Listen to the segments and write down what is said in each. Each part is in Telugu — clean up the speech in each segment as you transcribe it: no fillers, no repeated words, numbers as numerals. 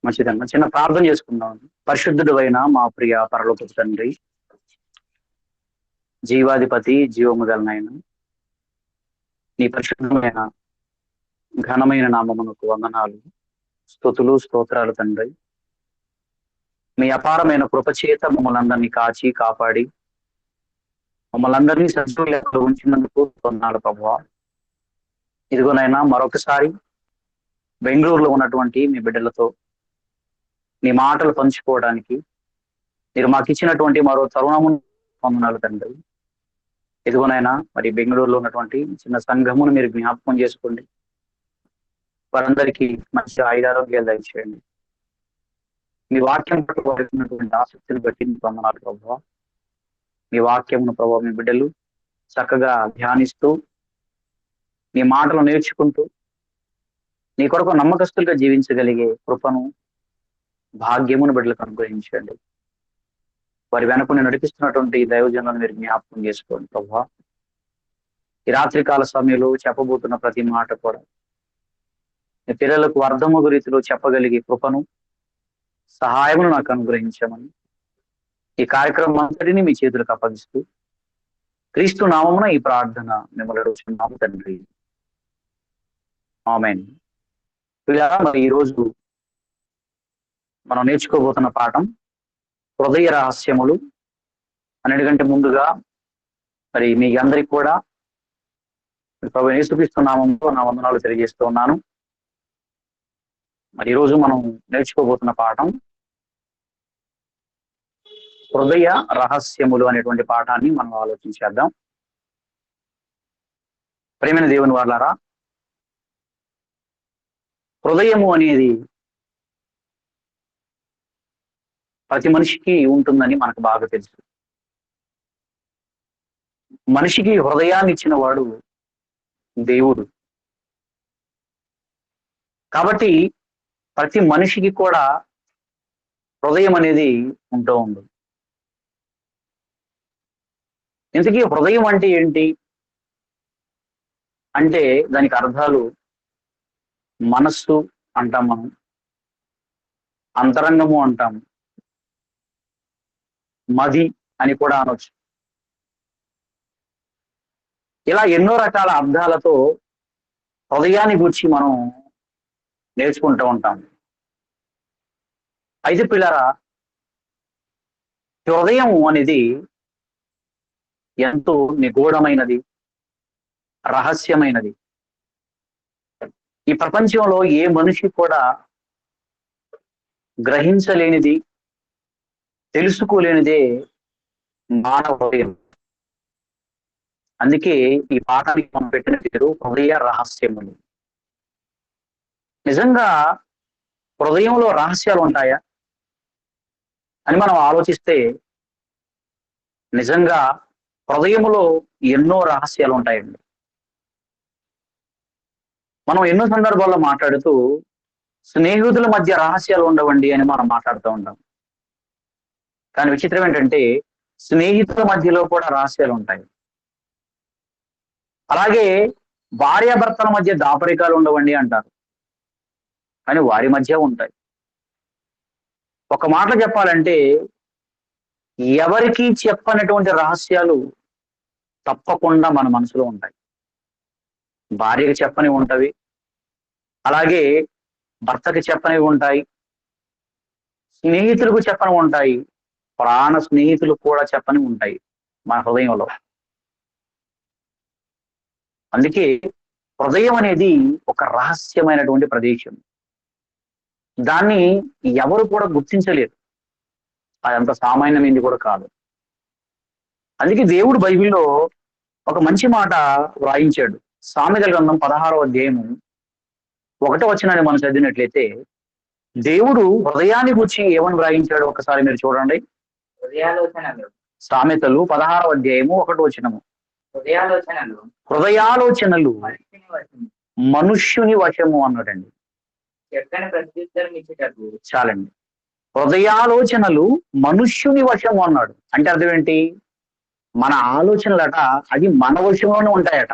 మంచిదమ్మా. చిన్న ప్రార్థన చేసుకుందాం. పరిశుద్ధుడు అయిన మా ప్రియ పరలోకపు తండ్రి, జీవాధిపతి, జీవము గలనైన నీ పరిశుద్ధమైన ఘనమైన నామమునకు వందనాలు, స్తుతులు, స్తోత్రాలు తండ్రి. మీ అపారమైన కృపచేత మమ్మల్ని అందరినీ కాచి కాపాడి మమ్మల్ని అందరినీ సజీవ లెక్కలో ఉంచినందుకు వందనాలు ప్రభువా. ఇదిగోనైనా మరొకసారి బెంగళూరులో ఉన్నటువంటి మీ బిడ్డలతో మీ మాటలు పంచుకోవడానికి మీరు మాకు ఇచ్చినటువంటి మరో తరుణము వందనాలు తండ్రి. ఇదిగోనైనా మరి బెంగళూరులో ఉన్నటువంటి చిన్న సంఘమును మీరు జ్ఞాపకం చేసుకోండి. వారందరికీ మంచి ఆయురారోగ్యాలు దయచేయండి. మీ వాక్యం పట్ల వారికి ఆసక్తిని బట్టి వందనాలు ప్రభువా. మీ వాక్యమును ప్రభావ మీ బిడ్డలు చక్కగా ధ్యానిస్తూ మీ మాటలు నేర్చుకుంటూ నీ కొరకు నమ్మకస్తులుగా జీవించగలిగే కృపను భాగ్యమును బిడ్డలకు అనుగ్రహించండి. వారి వెనకుని నడిపిస్తున్నటువంటి దైవజనులను మీరు జ్ఞాపకం చేసుకోండి ప్రభా. ఈ రాత్రికాల సమయంలో చెప్పబోతున్న ప్రతి మాట కూడా మీ పిల్లలకు అర్థమగు రీతిలో చెప్పగలిగే కృపను సహాయమును నాకు అనుగ్రహించమని ఈ కార్యక్రమం అంతటిని మీ చేతులకు అప్పగిస్తూ క్రీస్తు నామమున ఈ ప్రార్థన మిమ్మల్ని అడుగుతున్నాము తండ్రి. ఆమేన్. మరి ఈరోజు మనం నేర్చుకోబోతున్న పాఠం హృదయ రహస్యములు. అన్నిటికంటే ముందుగా మరి మీ అందరికి కూడా ప్రభు యేసుక్రీస్తు నామముతో నా వందనాలు తెలియజేస్తూ ఉన్నాను. మరి ఈరోజు మనం నేర్చుకోబోతున్న పాఠం హృదయ రహస్యములు అనేటువంటి పాఠాన్ని మనం ఆలోచించేద్దాం. ప్రేమైన దేవుని వారలారా, హృదయము అనేది ప్రతి మనిషికి ఉంటుందని మనకు బాగా తెలుసు. మనిషికి హృదయాన్ని ఇచ్చిన వాడు దేవుడు. కాబట్టి ప్రతి మనిషికి కూడా హృదయం అనేది ఉంటూ ఉంది. ఇంతకీ హృదయం అంటే ఏంటి అంటే దానికి అర్థాలు మనస్సు అంటాం, మనం అంతరంగము అంటాం, మది అని కూడా అనొచ్చు. ఇలా ఎన్నో రకాల అర్థాలతో హృదయాన్ని గురించి మనం నేర్చుకుంటూ ఉంటాం. అయితే పిల్లరా, హృదయం అనేది ఎంతో నిగూఢమైనది, రహస్యమైనది. ఈ ప్రపంచంలో ఏ మనిషి కూడా గ్రహించలేనిది, తెలుసుకోలేనిదే మానవ హృదయం. అందుకే ఈ పాఠానికి మనం పెట్టిన పేరు హృదయ రహస్యములు. నిజంగా హృదయంలో రహస్యాలు ఉంటాయా అని మనం ఆలోచిస్తే నిజంగా హృదయములో ఎన్నో రహస్యాలు ఉంటాయండి. మనం ఎన్నో సందర్భాల్లో మాట్లాడుతూ స్నేహితుల మధ్య రహస్యాలు ఉండవండి అని మనం మాట్లాడుతూ ఉంటాం. కానీ విచిత్రం ఏంటంటే స్నేహితుల మధ్యలో కూడా రహస్యాలు ఉంటాయి. అలాగే భార్యాభర్తల మధ్య దాపరికాలు ఉండవండి అంటారు, కానీ వారి మధ్య ఉంటాయి. ఒక మాట చెప్పాలంటే ఎవరికి చెప్పనటువంటి రహస్యాలు తప్పకుండా మన మనసులో ఉంటాయి. భార్యకి చెప్పని ఉంటవి, అలాగే భర్తకి చెప్పనివి ఉంటాయి, స్నేహితులకు చెప్పని ఉంటాయి, ప్రాణ స్నేహితులు కూడా చెప్పని ఉంటాయి మన హృదయంలో. అందుకే హృదయం అనేది ఒక రహస్యమైనటువంటి ప్రదేశం. దాన్ని ఎవరు కూడా గుర్తించలేరు. అదంత సామాన్యమైంది కూడా కాదు. అందుకే దేవుడు బైబిల్లో ఒక మంచి మాట వ్రాయించాడు. సామెతల గ్రంథం 16వ అధ్యాయము 1వ వచనాన్ని మనం చదివినట్లయితే దేవుడు హృదయాన్ని గురించి ఏమని వ్రాయించాడు ఒకసారి మీరు చూడండి. సామెతలు 16వ అధ్యాయము 1వ వచనము. హృదయాలోచనలు మనుష్యుని వశము అన్నాడండి. చాలండి. హృదయాలోచనలు మనుష్యుని వశము అన్నాడు. అంటే అర్థం ఏంటి? మన ఆలోచనలట అది మన వశంలోనే ఉంటాయట.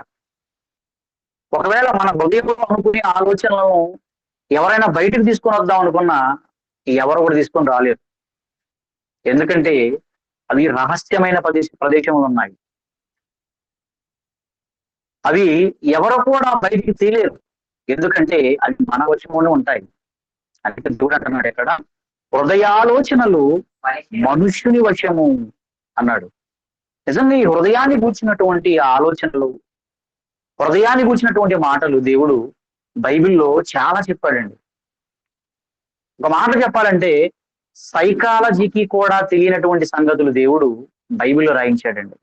ఒకవేళ మన హృదయంలో అనుకునే ఆలోచనలను ఎవరైనా బయటకు తీసుకొని వద్దాం అనుకున్నా ఎవరు కూడా తీసుకొని రాలేరు. ఎందుకంటే అవి రహస్యమైన ప్రదేశములు ఉన్నాయి. అవి ఎవరు కూడా బయటికి తీయలేరు. ఎందుకంటే అవి మన వశంలోనే ఉంటాయి. అందుకే దేవుడు అంటున్నాడు ఎక్కడ, హృదయాలోచనలు మనుష్యుని వశము అన్నాడు. నిజంగా ఈ హృదయాన్ని కూర్చున్నటువంటి ఆలోచనలు, హృదయాన్ని కూర్చున్నటువంటి మాటలు దేవుడు బైబిల్లో చాలా చెప్పాడండి. ఒక మాట చెప్పాలంటే సైకాలజీకి కూడా తెలియనటువంటి సంగతులు దేవుడు బైబిల్లో రాయించాడండి.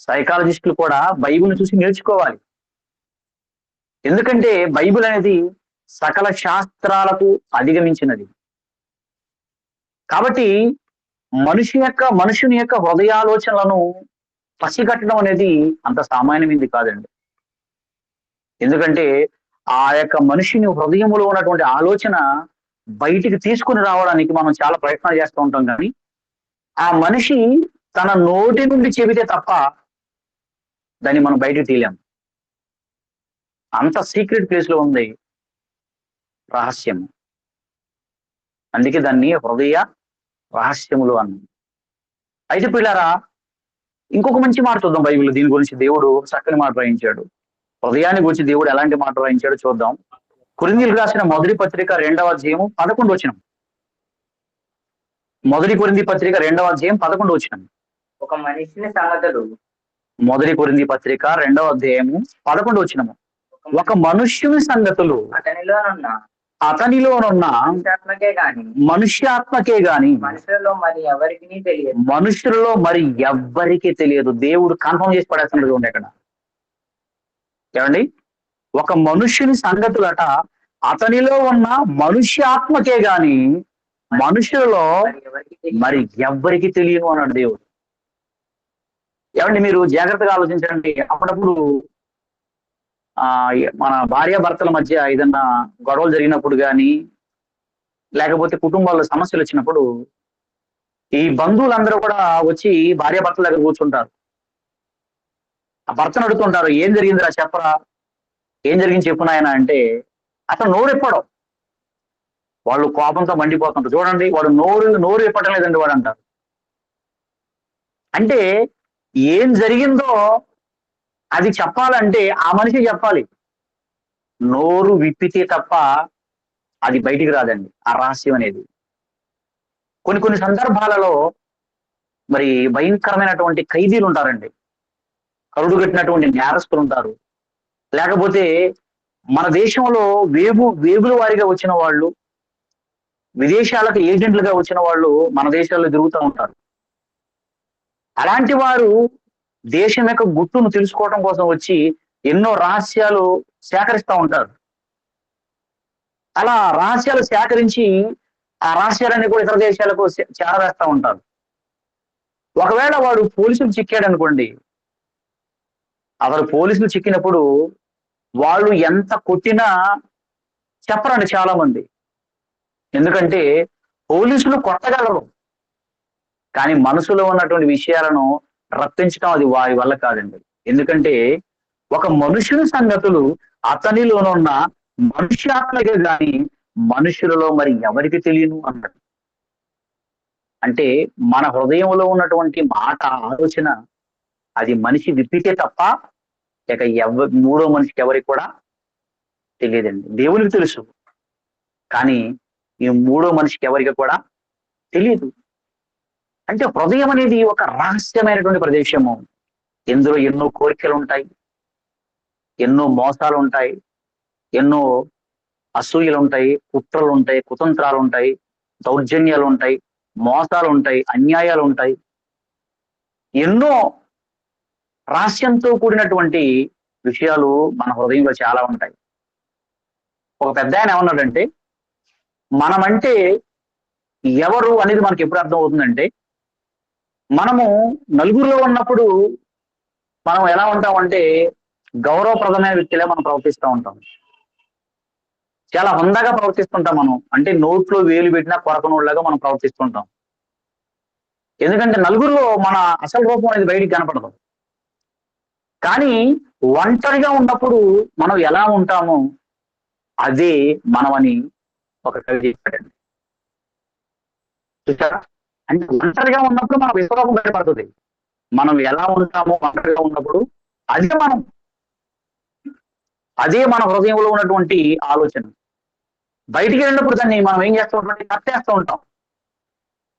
సైకాలజిస్టులు కూడా బైబిల్ని చూసి నేర్చుకోవాలి. ఎందుకంటే బైబిల్ అనేది సకల శాస్త్రాలకు అధిగమించినది. కాబట్టి మనుషుని యొక్క హృదయాలోచనలను పసిగట్టడం అనేది అంత సామాన్యమైనది కాదండి. ఎందుకంటే ఆ యొక్క మనిషిని హృదయంలో ఉన్నటువంటి ఆలోచన బయటికి తీసుకుని రావడానికి మనం చాలా ప్రయత్నాలు చేస్తూ ఉంటాం. కానీ ఆ మనిషి తన నోటి నుండి చెబితే తప్ప దాన్ని మనం బయటికి తీయలేం. అంత సీక్రెట్ ప్లేస్ లో ఉంది రహస్యం. అందుకే దాన్ని హృదయ రహస్యములు అన్న. అయితే పిల్లారా, ఇంకొక మంచి మాట చూద్దాం బైబిల్. దీని గురించి దేవుడు చక్కని మాట రాయించాడు. హృదయాన్ని గురించి దేవుడు ఎలాంటి మాట రాయించాడో చూద్దాం. కొరింథీయులకు రాసిన మొదటి పత్రిక 2వ అధ్యాయం 11వ వచనం. మొదటి కొరింథీ పత్రిక 2వ అధ్యాయం 11వ వచనం. ఒక మనిషిని సంగతులు. మొదటి కొరింథీ పత్రిక 2వ అధ్యాయము 11వ వచనము. ఒక మనుష్యుని సంగతులు అతనిలోనున్న మనుష్యాత్మకే గాని మనుషులలో మరి ఎవరికి తెలియదు. మనుషులలో మరి ఎవ్వరికి తెలియదు. దేవుడు కన్ఫర్మ్ చేసి పడేస్తున్నాడు చూడండి ఇక్కడ. ఏమండి, ఒక మనుష్యుని సంగతులట అతనిలో ఉన్న మనుష్యాత్మకే గాని మనుషులలో మరి ఎవ్వరికి తెలియను అన్నాడు దేవుడు. ఏమండి, మీరు జాగ్రత్తగా ఆలోచించండి. అప్పుడప్పుడు మన భార్యాభర్తల మధ్య ఏదన్నా గొడవలు జరిగినప్పుడు కానీ, లేకపోతే కుటుంబాల్లో సమస్యలు వచ్చినప్పుడు ఈ బంధువులందరూ కూడా వచ్చి భార్యాభర్తల దగ్గర కూర్చుంటారు. ఆ భర్తను అడుగుతుంటారు, ఏం జరిగిందిరా చెప్పరా, ఏం జరిగింది చెప్పు నాయన అంటే అసలు నోరు ఎప్పడం. వాళ్ళు కోపంతో మండిపోతుంటారు. చూడండి, వాడు నోరు ఎప్పడం లేదండి వాడు అంటారు. అంటే ఏం జరిగిందో అది చెప్పాలంటే ఆ మనిషి చెప్పాలి. నోరు విప్పితే తప్ప అది బయటికి రాదండి ఆ రహస్యం అనేది. కొన్ని సందర్భాలలో మరి భయంకరమైనటువంటి ఖైదీలు ఉంటారండి, కరుడు కట్టినటువంటి నేరస్తులు ఉంటారు. లేకపోతే మన దేశంలో వేగుల వారిగా వచ్చిన వాళ్ళు, విదేశాలకు ఏజెంట్లుగా వచ్చిన వాళ్ళు మన దేశాల్లో తిరుగుతూ ఉంటారు. అలాంటి వారు దేశం యొక్క గుట్టును తెలుసుకోవడం కోసం వచ్చి ఎన్నో రహస్యాలు సేకరిస్తూ ఉంటారు. అలా రహస్యాలు సేకరించి ఆ రహస్యాలన్నీ కూడా ఇతర దేశాలకు చేరవేస్తూ ఉంటారు. ఒకవేళ వాడు పోలీసులు చిక్కాడు అనుకోండి, అతను పోలీసులు చిక్కినప్పుడు వాళ్ళు ఎంత కొట్టినా చెప్పరండి చాలా మంది. ఎందుకంటే పోలీసులు కొట్టగలరు, కానీ మనసులో ఉన్నటువంటి విషయాలను రప్పించడం అది వారి వల్ల కాదండి. ఎందుకంటే ఒక మనుషుని సంగతులు అతనిలోనున్న మనుష్యాత్మకే గాని మనుషులలో మరి ఎవరికి తెలియను అన్నాడు. అంటే మన హృదయంలో ఉన్నటువంటి మాట, ఆలోచన అది మనిషి విప్పితే తప్ప ఇక మూడో మనిషికి ఎవరికి కూడా తెలియదండి. దేవునికి తెలుసు, కానీ ఈ మూడో మనిషికి ఎవరికి కూడా తెలియదు. అంటే హృదయం అనేది ఒక రహస్యమైనటువంటి ప్రదేశము. ఇందులో ఎన్నో కోరికలు ఉంటాయి, ఎన్నో మోసాలు ఉంటాయి, ఎన్నో అసూయలు ఉంటాయి, కుట్రలు ఉంటాయి, కుతంత్రాలు ఉంటాయి, దౌర్జన్యాలు ఉంటాయి, మోసాలు ఉంటాయి, అన్యాయాలు ఉంటాయి. ఎన్నో రహస్యంతో కూడినటువంటి విషయాలు మన హృదయంలో చాలా ఉంటాయి. ఒక పెద్ద ఆయన ఏమన్నాడంటే, మనమంటే ఎవరు అనేది మనకి ఎప్పుడు అర్థం అవుతుందంటే, మనము నలుగురిలో ఉన్నప్పుడు మనం ఎలా ఉంటామంటే గౌరవప్రదమైన వ్యక్తిలా మనం ప్రవర్తిస్తూ ఉంటాం. చాలా హుందాగా ప్రవర్తిస్తుంటాం మనం. అంటే నోట్లో వేలు పెట్టినా కొరకనోళ్ళగా మనం ప్రవర్తిస్తుంటాం. ఎందుకంటే నలుగురిలో మన అసలు రూపం అనేది బయటికి కనపడదు. కానీ ఒంటరిగా ఉన్నప్పుడు మనం ఎలా ఉంటామో అదే మనమని ఒక కవి చెప్పాడండి. చూసారా? అంటే ఒంటరిగా ఉన్నప్పుడు మన విశ్వాసం బయటపడుతుంది. మనం ఎలా ఉంటామో ఒంటరిగా ఉన్నప్పుడు అదే మనం అదే మన హృదయంలో ఉన్నటువంటి ఆలోచన. బయటికి వెళ్ళినప్పుడు దాన్ని మనం ఏం చేస్తూ ఉంటాం? కట్టేస్తూ ఉంటాం.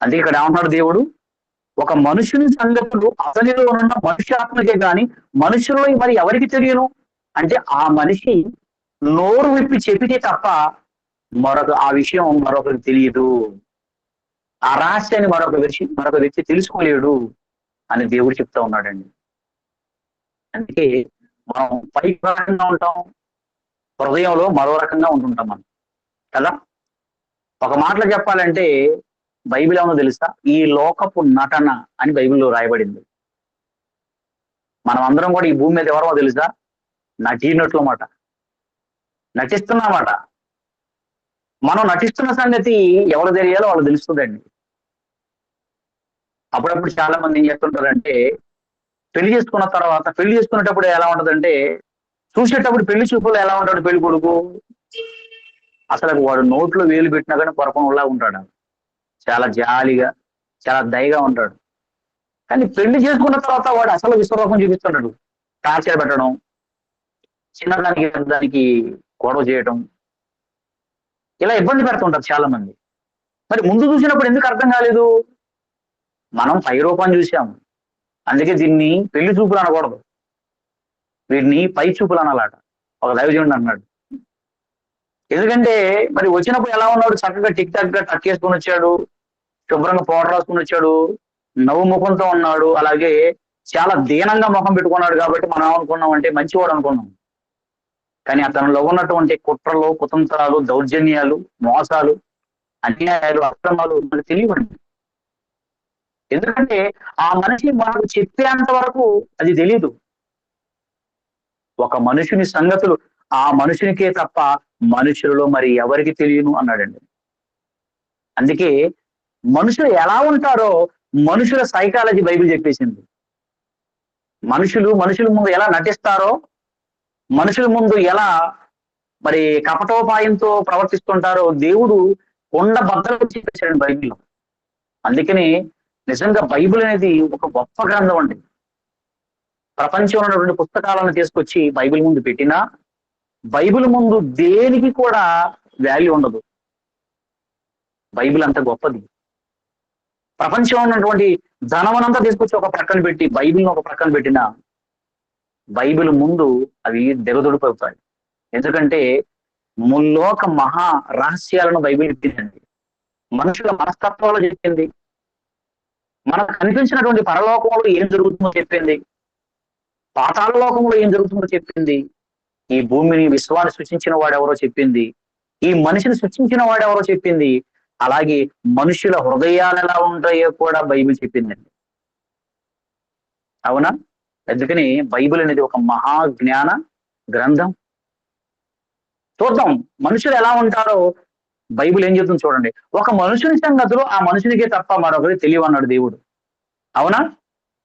అందుకే ఇక్కడ ఏమంటున్నాడు దేవుడు, ఒక మనుషుని సంగతులు అతనిలో ఉన్న మనుష్యాత్మకే గాని మనుషుల్లో మరి ఎవరికి తెలియను అంటే ఆ మనిషి నోరు విప్పి చెప్పితే తప్ప ఆ విషయం మరొకరికి తెలియదు. ఆ రహస్యాన్ని మరొక వ్యక్తి తెలుసుకోలేడు అని దేవుడు చెప్తా ఉన్నాడండి. అందుకే మనం పైకి రకంగా ఉంటాం, హృదయంలో మరో రకంగా ఉంటుంటాం మనం కదా. ఒక మాటలో చెప్పాలంటే బైబిల్ ఏమో తెలుసా, ఈ లోకపు నటన అని బైబిల్లో రాయబడింది. మనం అందరం కూడా ఈ భూమి మీద ఎవరో తెలుసా, నటీనటులు మాట, నటిస్తున్నమాట. మనం నటిస్తున్న సంగతి ఎవరు తెలియాలో వాళ్ళు తెలుస్తుందండి. అప్పుడప్పుడు చాలా మంది ఏం చేస్తుంటారంటే పెళ్లి చేసుకునేటప్పుడు ఎలా ఉంటదంటే, చూసేటప్పుడు పెళ్లి చూపులు ఎలా ఉంటాడు పెళ్లి కొడుకు, అసలు వాడు నోట్లో వేలు పెట్టినా కానీ పొరపనులా ఉంటాడు. చాలా జాలిగా, చాలా దయగా ఉంటాడు. కానీ పెళ్లి చేసుకున్న తర్వాత వాడు అసలు విశ్వరూపం చూపిస్తున్నాడు. టార్చర్ పెట్టడం, చిన్నదానికి పెద్దదానికి గొడవ చేయడం, ఇలా ఇబ్బంది పెడుతుంటారు చాలా మంది. మరి ముందు చూసినప్పుడు ఎందుకు అర్థం కాలేదు? మనం పై రూపం చూసాం. అందుకే దీన్ని పెళ్లి చూపులు అనకూడదు, వీటిని పై చూపులు అనాలట. ఒక దైవజనుడు అన్నాడు. ఎందుకంటే మరి వచ్చినప్పుడు ఎలా ఉన్నాడు, చక్కగా టిక్ టాక్ గా టక్ చేసుకుని వచ్చాడు, శుభ్రంగా పౌడర్ రాసుకుని వచ్చాడు, నవ్వు ముఖంతో ఉన్నాడు, అలాగే చాలా దీనంగా ముఖం పెట్టుకున్నాడు. కాబట్టి మనం ఏమనుకున్నాం అంటే మంచివాడు అనుకున్నాం. కానీ అతనిలో ఉన్నటువంటి కుట్రలు, కుతంత్రాలు, దౌర్జన్యాలు, మోసాలు, అన్యాయాలు, అక్రమాలు మనకు తెలియవండి. ఎందుకంటే ఆ మనిషి మనకు చెప్పేంత వరకు అది తెలియదు. ఒక మనుషుని సంగతులు ఆ మనుషునికే తప్ప మనుషులలో మరి ఎవరికి తెలియను అన్నాడండి. అందుకే మనుషులు ఎలా ఉంటారో మనుషుల సైకాలజీ బైబిల్ చెప్పేసింది. మనుషుల ముందు ఎలా నటిస్తారో, మనుషుల ముందు ఎలా మరి కపటోపాయంతో ప్రవర్తిస్తుంటారో దేవుడు కొండ బద్దలు చెప్పేశాడు బైబిల్లో. అందుకని నిజంగా బైబిల్ అనేది ఒక గొప్ప గ్రంథం అండి. ప్రపంచంలో ఉన్నటువంటి పుస్తకాలను తీసుకొచ్చి బైబిల్ ముందు పెట్టినా బైబిల్ ముందు దేనికి కూడా వాల్యూ ఉండదు. బైబిల్ అంత గొప్పది. ప్రపంచంలో ఉన్నటువంటి ధనమనంతా తీసుకొచ్చి ఒక ప్రక్కన పెట్టి బైబిల్ని ఒక ప్రక్కన పెట్టినా బైబిల్ ముందు అవి దిగదొడిపోతాయి. ఎందుకంటే ముల్లోక మహా రహస్యాలను బైబిల్ చెప్పిందండి. మనుషుల మనస్తత్వాలు చెప్పింది, మనకు కనిపించినటువంటి పరలోకంలో ఏం జరుగుతుందో చెప్పింది, పాతాళ లోకంలో ఏం జరుగుతుందో చెప్పింది, ఈ భూమిని విశ్వాన్ని సృష్టించిన వాడెవరో చెప్పింది, ఈ మనిషిని సృష్టించిన వాడెవరో చెప్పింది, అలాగే మనుషుల హృదయాలు ఎలా ఉంటాయో కూడా బైబిల్ చెప్పిందండి. అవునా? అందుకని బైబిల్ అనేది ఒక మహాజ్ఞాన గ్రంథం. చూద్దాం మనుషులు ఎలా ఉంటారో బైబిల్ ఏం చెప్తుంది చూడండి. ఒక మనుషుని సంగతులు ఆ మనుషునికే తప్ప మరొకరి తెలియవన్నాడు దేవుడు. అవునా?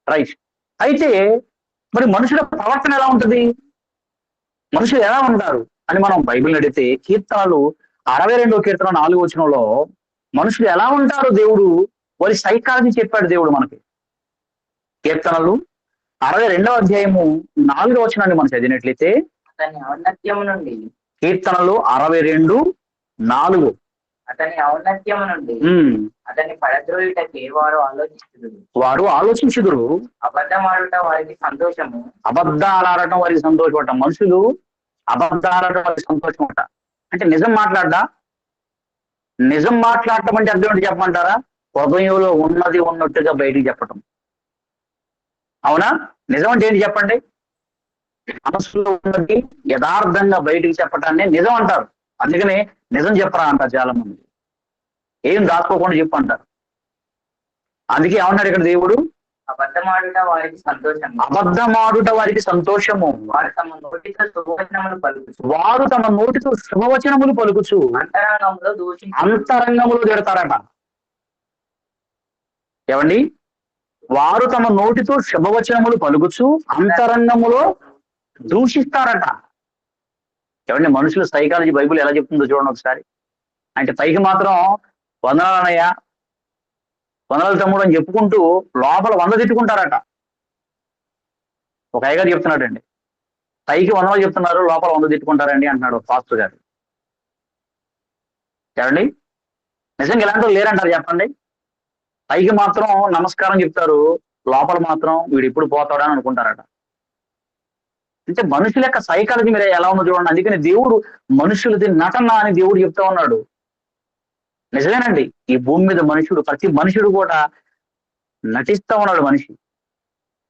రైట్. అయితే మరి మనుషుల ప్రవర్తన ఎలా ఉంటుంది, మనుషులు ఎలా ఉంటారు అని మనం బైబిల్ అడిగితే కీర్తనలు 62వ కీర్తన 4వ వచనంలో మనుషులు ఎలా ఉంటారో దేవుడు వారి సైకాలజీ చెప్పాడు దేవుడు మనకి. కీర్తనలు 62వ అధ్యాయము 4వ వచనాన్ని మనం చదివినట్లయితే, అతని ఔన్నత్యము నుండి కీర్తనలు 62:4 అతని ఔన్నత్యము నుండి అతని పడద్రోయుటకి వారు ఆలోచించుదురు, అబద్ధమాడుట వారికి సంతోషము. అబద్ధాలాడటం వారికి సంతోషపడటం. మనుషులు అబద్ధాలాడటం వారికి సంతోషం అంట. అంటే నిజం మాట్లాడడం అంటే అర్థం ఏంటి చెప్పమంటారా? హృదయంలో ఉన్నది ఉన్నట్టుగా బయటికి చెప్పటం. అవునా? నిజం అంటే ఏంటి చెప్పండి? మనసులో ఉన్నది యథార్థంగా బయటికి చెప్పటాన్ని నిజం అంటారు. అందుకనే నిజం చెప్పరా అంటారు చాలా మంది. ఏం దాచుకోకుండా చెప్పు అంటారు. అందుకే ఏమన్నాడు ఇక్కడ దేవుడు? అబద్ధమాడుట వారికి సంతోషము. అబద్ధమాడుట వారికి సంతోషము. వారు తమ నోటితో శుభవచనములు పలుకుచు. వారు తమ నోటితో శుభవచనములు పలుకుచు అంతరంగములో తిడతారట. ఏమండి? వారు తమ నోటితో శుభవచనములు పలుకుచు అంతరంగములో దూషిస్తారట. ఏమండి? మనుషుల సైకాలజీ బైబిల్ ఎలా చెప్తుందో చూడండి ఒకసారి. అంటే పైకి మాత్రం వందనాలన్నయ్య, వందనాలు తమ్ముడు అని చెప్పుకుంటూ లోపల 100 తిట్టుకుంటారట. ఒక అయ్యగారు చెప్తున్నాడండి, పైకి 100 చెప్తున్నారు, లోపల 100 తిట్టుకుంటారండి అంటున్నాడు పాస్టర్ గారు. ఏమండి, నిజంగా ఇలాంటి వాళ్ళు లేరంటారు చెప్పండి? పైకి మాత్రం నమస్కారం చెప్తారు, లోపల మాత్రం వీడు ఇప్పుడు పోతాడా అని అనుకుంటారట. అంటే మనుషుల యొక్క సైకాలజీ మీరు ఎలా ఉందో చూడండి. అందుకని దేవుడు మనుషులది నటన అని దేవుడు చెప్తా ఉన్నాడు. నిజమేనండి, ఈ భూమి మీద ప్రతి మనుషుడు కూడా నటిస్తా ఉన్నాడు. మనిషి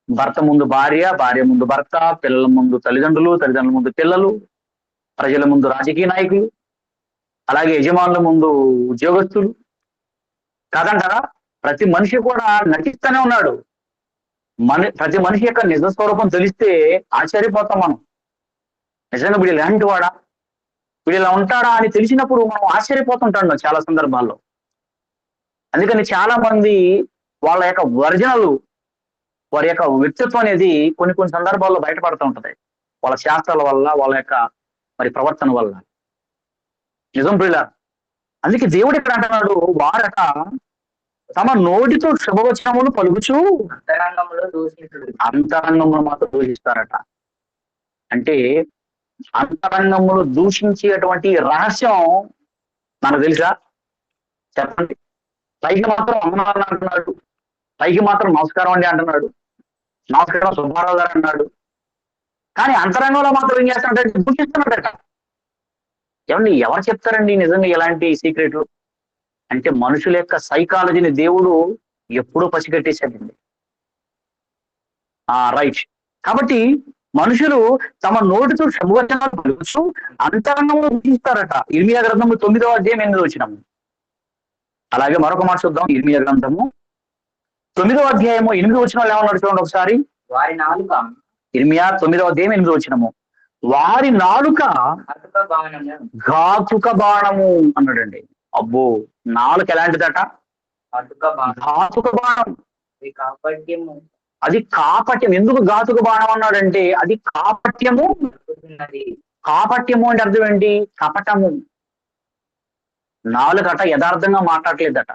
భర్త ముందు భార్య, భార్య ముందు భర్త, పిల్లల ముందు తల్లిదండ్రులు, తల్లిదండ్రుల ముందు పిల్లలు, ప్రజల ముందు రాజకీయ నాయకులు, అలాగే యజమానుల ముందు ఉద్యోగస్తులు. కాదంటారా? ప్రతి మనిషి కూడా నటిస్తూనే ఉన్నాడు. ప్రతి మనిషి యొక్క నిజ స్వరూపం తెలిస్తే ఆశ్చర్యపోతాం మనం. నిజంగా వీడు ఇలాంటి వాడా, వీడు ఇలా ఉంటాడా అని తెలిసినప్పుడు మనం ఆశ్చర్యపోతుంటాం చాలా సందర్భాల్లో. అందుకని చాలా మంది వాళ్ళ యొక్క ఒరిజినల్, వారి యొక్క వ్యక్తిత్వం అనేది కొన్ని సందర్భాల్లో బయటపడుతూ ఉంటది, వాళ్ళ శాస్త్రాల వల్ల, వాళ్ళ యొక్క ప్రవర్తన వల్ల. నిజం ప్రియులారా, అందుకే దేవుడు ఇక్కడ అంటున్నాడు, వారట తమ నోటితో శుభవచనములు పలుకుచు అంతరంగములు మాత్రం దూషిస్తారట. అంటే అంతరంగములు దూషించేటువంటి రహస్యం మనకు తెలుసా? చెప్పండి. పైకి మాత్రం అమ్మనాన్న అంటున్నాడు, పైకి మాత్రం నమస్కారం అండి అంటున్నాడు, నమస్కారం సుబ్బారావు గారు అన్నాడు, కానీ అంతరంగంలో మాత్రం ఏం చేస్తున్నాడంటే దూషిస్తున్నాడట. ఏమండి, ఎవరు చెప్తారండి నిజంగా ఇలాంటి సీక్రెట్లు? అంటే మనుషుల యొక్క సైకాలజీని దేవుడు ఎప్పుడూ పసిగట్టేశాడండి. రైట్. కాబట్టి మనుషులు తమ నోటితో శుభవచనాలు పలుకుచు అంతరంగంలో దూషిస్తారట. ఇర్మియా గ్రంథము 9వ అధ్యాయం 8వ వచనము. అలాగే మరొక మాట చూద్దాం. ఇర్మియా గ్రంథము 9వ అధ్యాయము 8వ వచనంలో ఏమన్నాడు చూడండి ఒకసారి. వారి నాలుక, ఇర్మియా 9వ అధ్యాయం 8వ వచనము, వారి నాలుక ఘాతుక బాణము అన్నాడండి. అబ్బో, నాలుక ఎలాంటిదట? ఘాతుక బాణం. అది కాపట్యం. ఎందుకు ఘాతుక బాణం అన్నాడంటే అది కాపట్యము. కాపట్యము అంటే అర్థం ఏంటి? కపటము. నాలుగట యథార్థంగా మాట్లాడలేదట,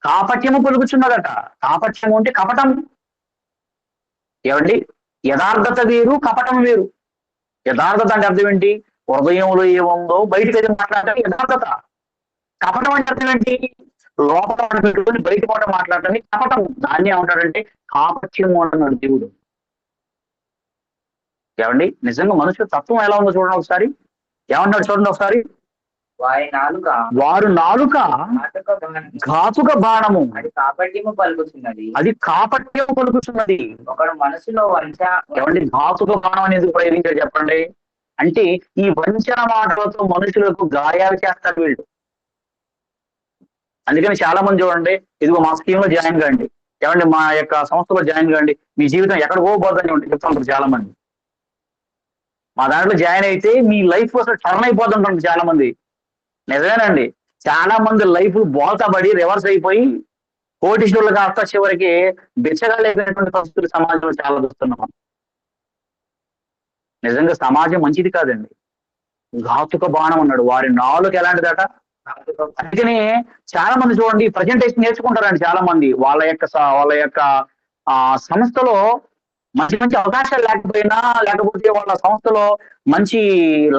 కాపట్యము పలుకుచున్నదట. కాపట్యము అంటే కపటము. ఏమండి, యథార్థత వేరు, కపటం వేరు. యథార్థత అంటే అర్థం ఏంటి? హృదయంలో ఏముందో బయటకు అది మాట్లాడటం యథార్థత. కపటం అంటే అర్థం ఏంటి? లోపల పెట్టుకుని బయట పూట మాట్లాడటం కపటం. దాన్ని ఏమంటాడంటే కాపట్యము అన్నాడు దేవుడు. ఏమండి, నిజంగా మనుషుల తత్వం ఎలా ఉందో చూడండి ఒకసారి. ఏమన్నాడు చూడండి ఒకసారి. వారు నాలుక ఘాతుక బాణము, అది కాపట్యము పలుకుతున్నది. అది కాపట్యము పలుకుతున్నది. ఒకడు మనసులో వంచ. ఏమండి, ఘాతుక బాణం అనేది ఉపయోగించాడు చెప్పండి. అంటే ఈ వంచన మాటలతో మనుషులకు గాయాలు చేస్తారు వీళ్ళు. అందుకని చాలా మంది చూడండి, ఇదిగో మా స్కీమ్ లో జాయిన్ కాండి, ఏమండి మా యొక్క సంస్థలో జాయిన్ కాండి, మీ జీవితం ఎక్కడ పోబోద్దని చెప్తా ఉంటారు చాలా మంది. మా దాంట్లో జాయిన్ అయితే మీ లైఫ్ అసలు టర్న్ అయిపోతుంటారు చాలా మంది. నిజమేనండి, చాలా మంది లైఫ్ బోల్తా పడి రివర్స్ అయిపోయి కోటీశ్వరులు కాస్త చివరికి బిచ్చగాళ్ళు అయిపోయినటువంటి పరిస్థితులు సమాజంలో చాలా చూస్తున్నాం. నిజంగా సమాజం మంచిది కాదండి. ఘాతుక బాణం అన్నాడు. వారి నాలుక ఎలాంటిదట? అందుకని చాలా మంది చూడండి ప్రజెంటేషన్ నేర్చుకుంటారండి చాలా మంది. వాళ్ళ యొక్క సంస్థలో మంచి మంచి అవకాశాలు లేకపోయినా, లేకపోతే వాళ్ళ సంస్థలో మంచి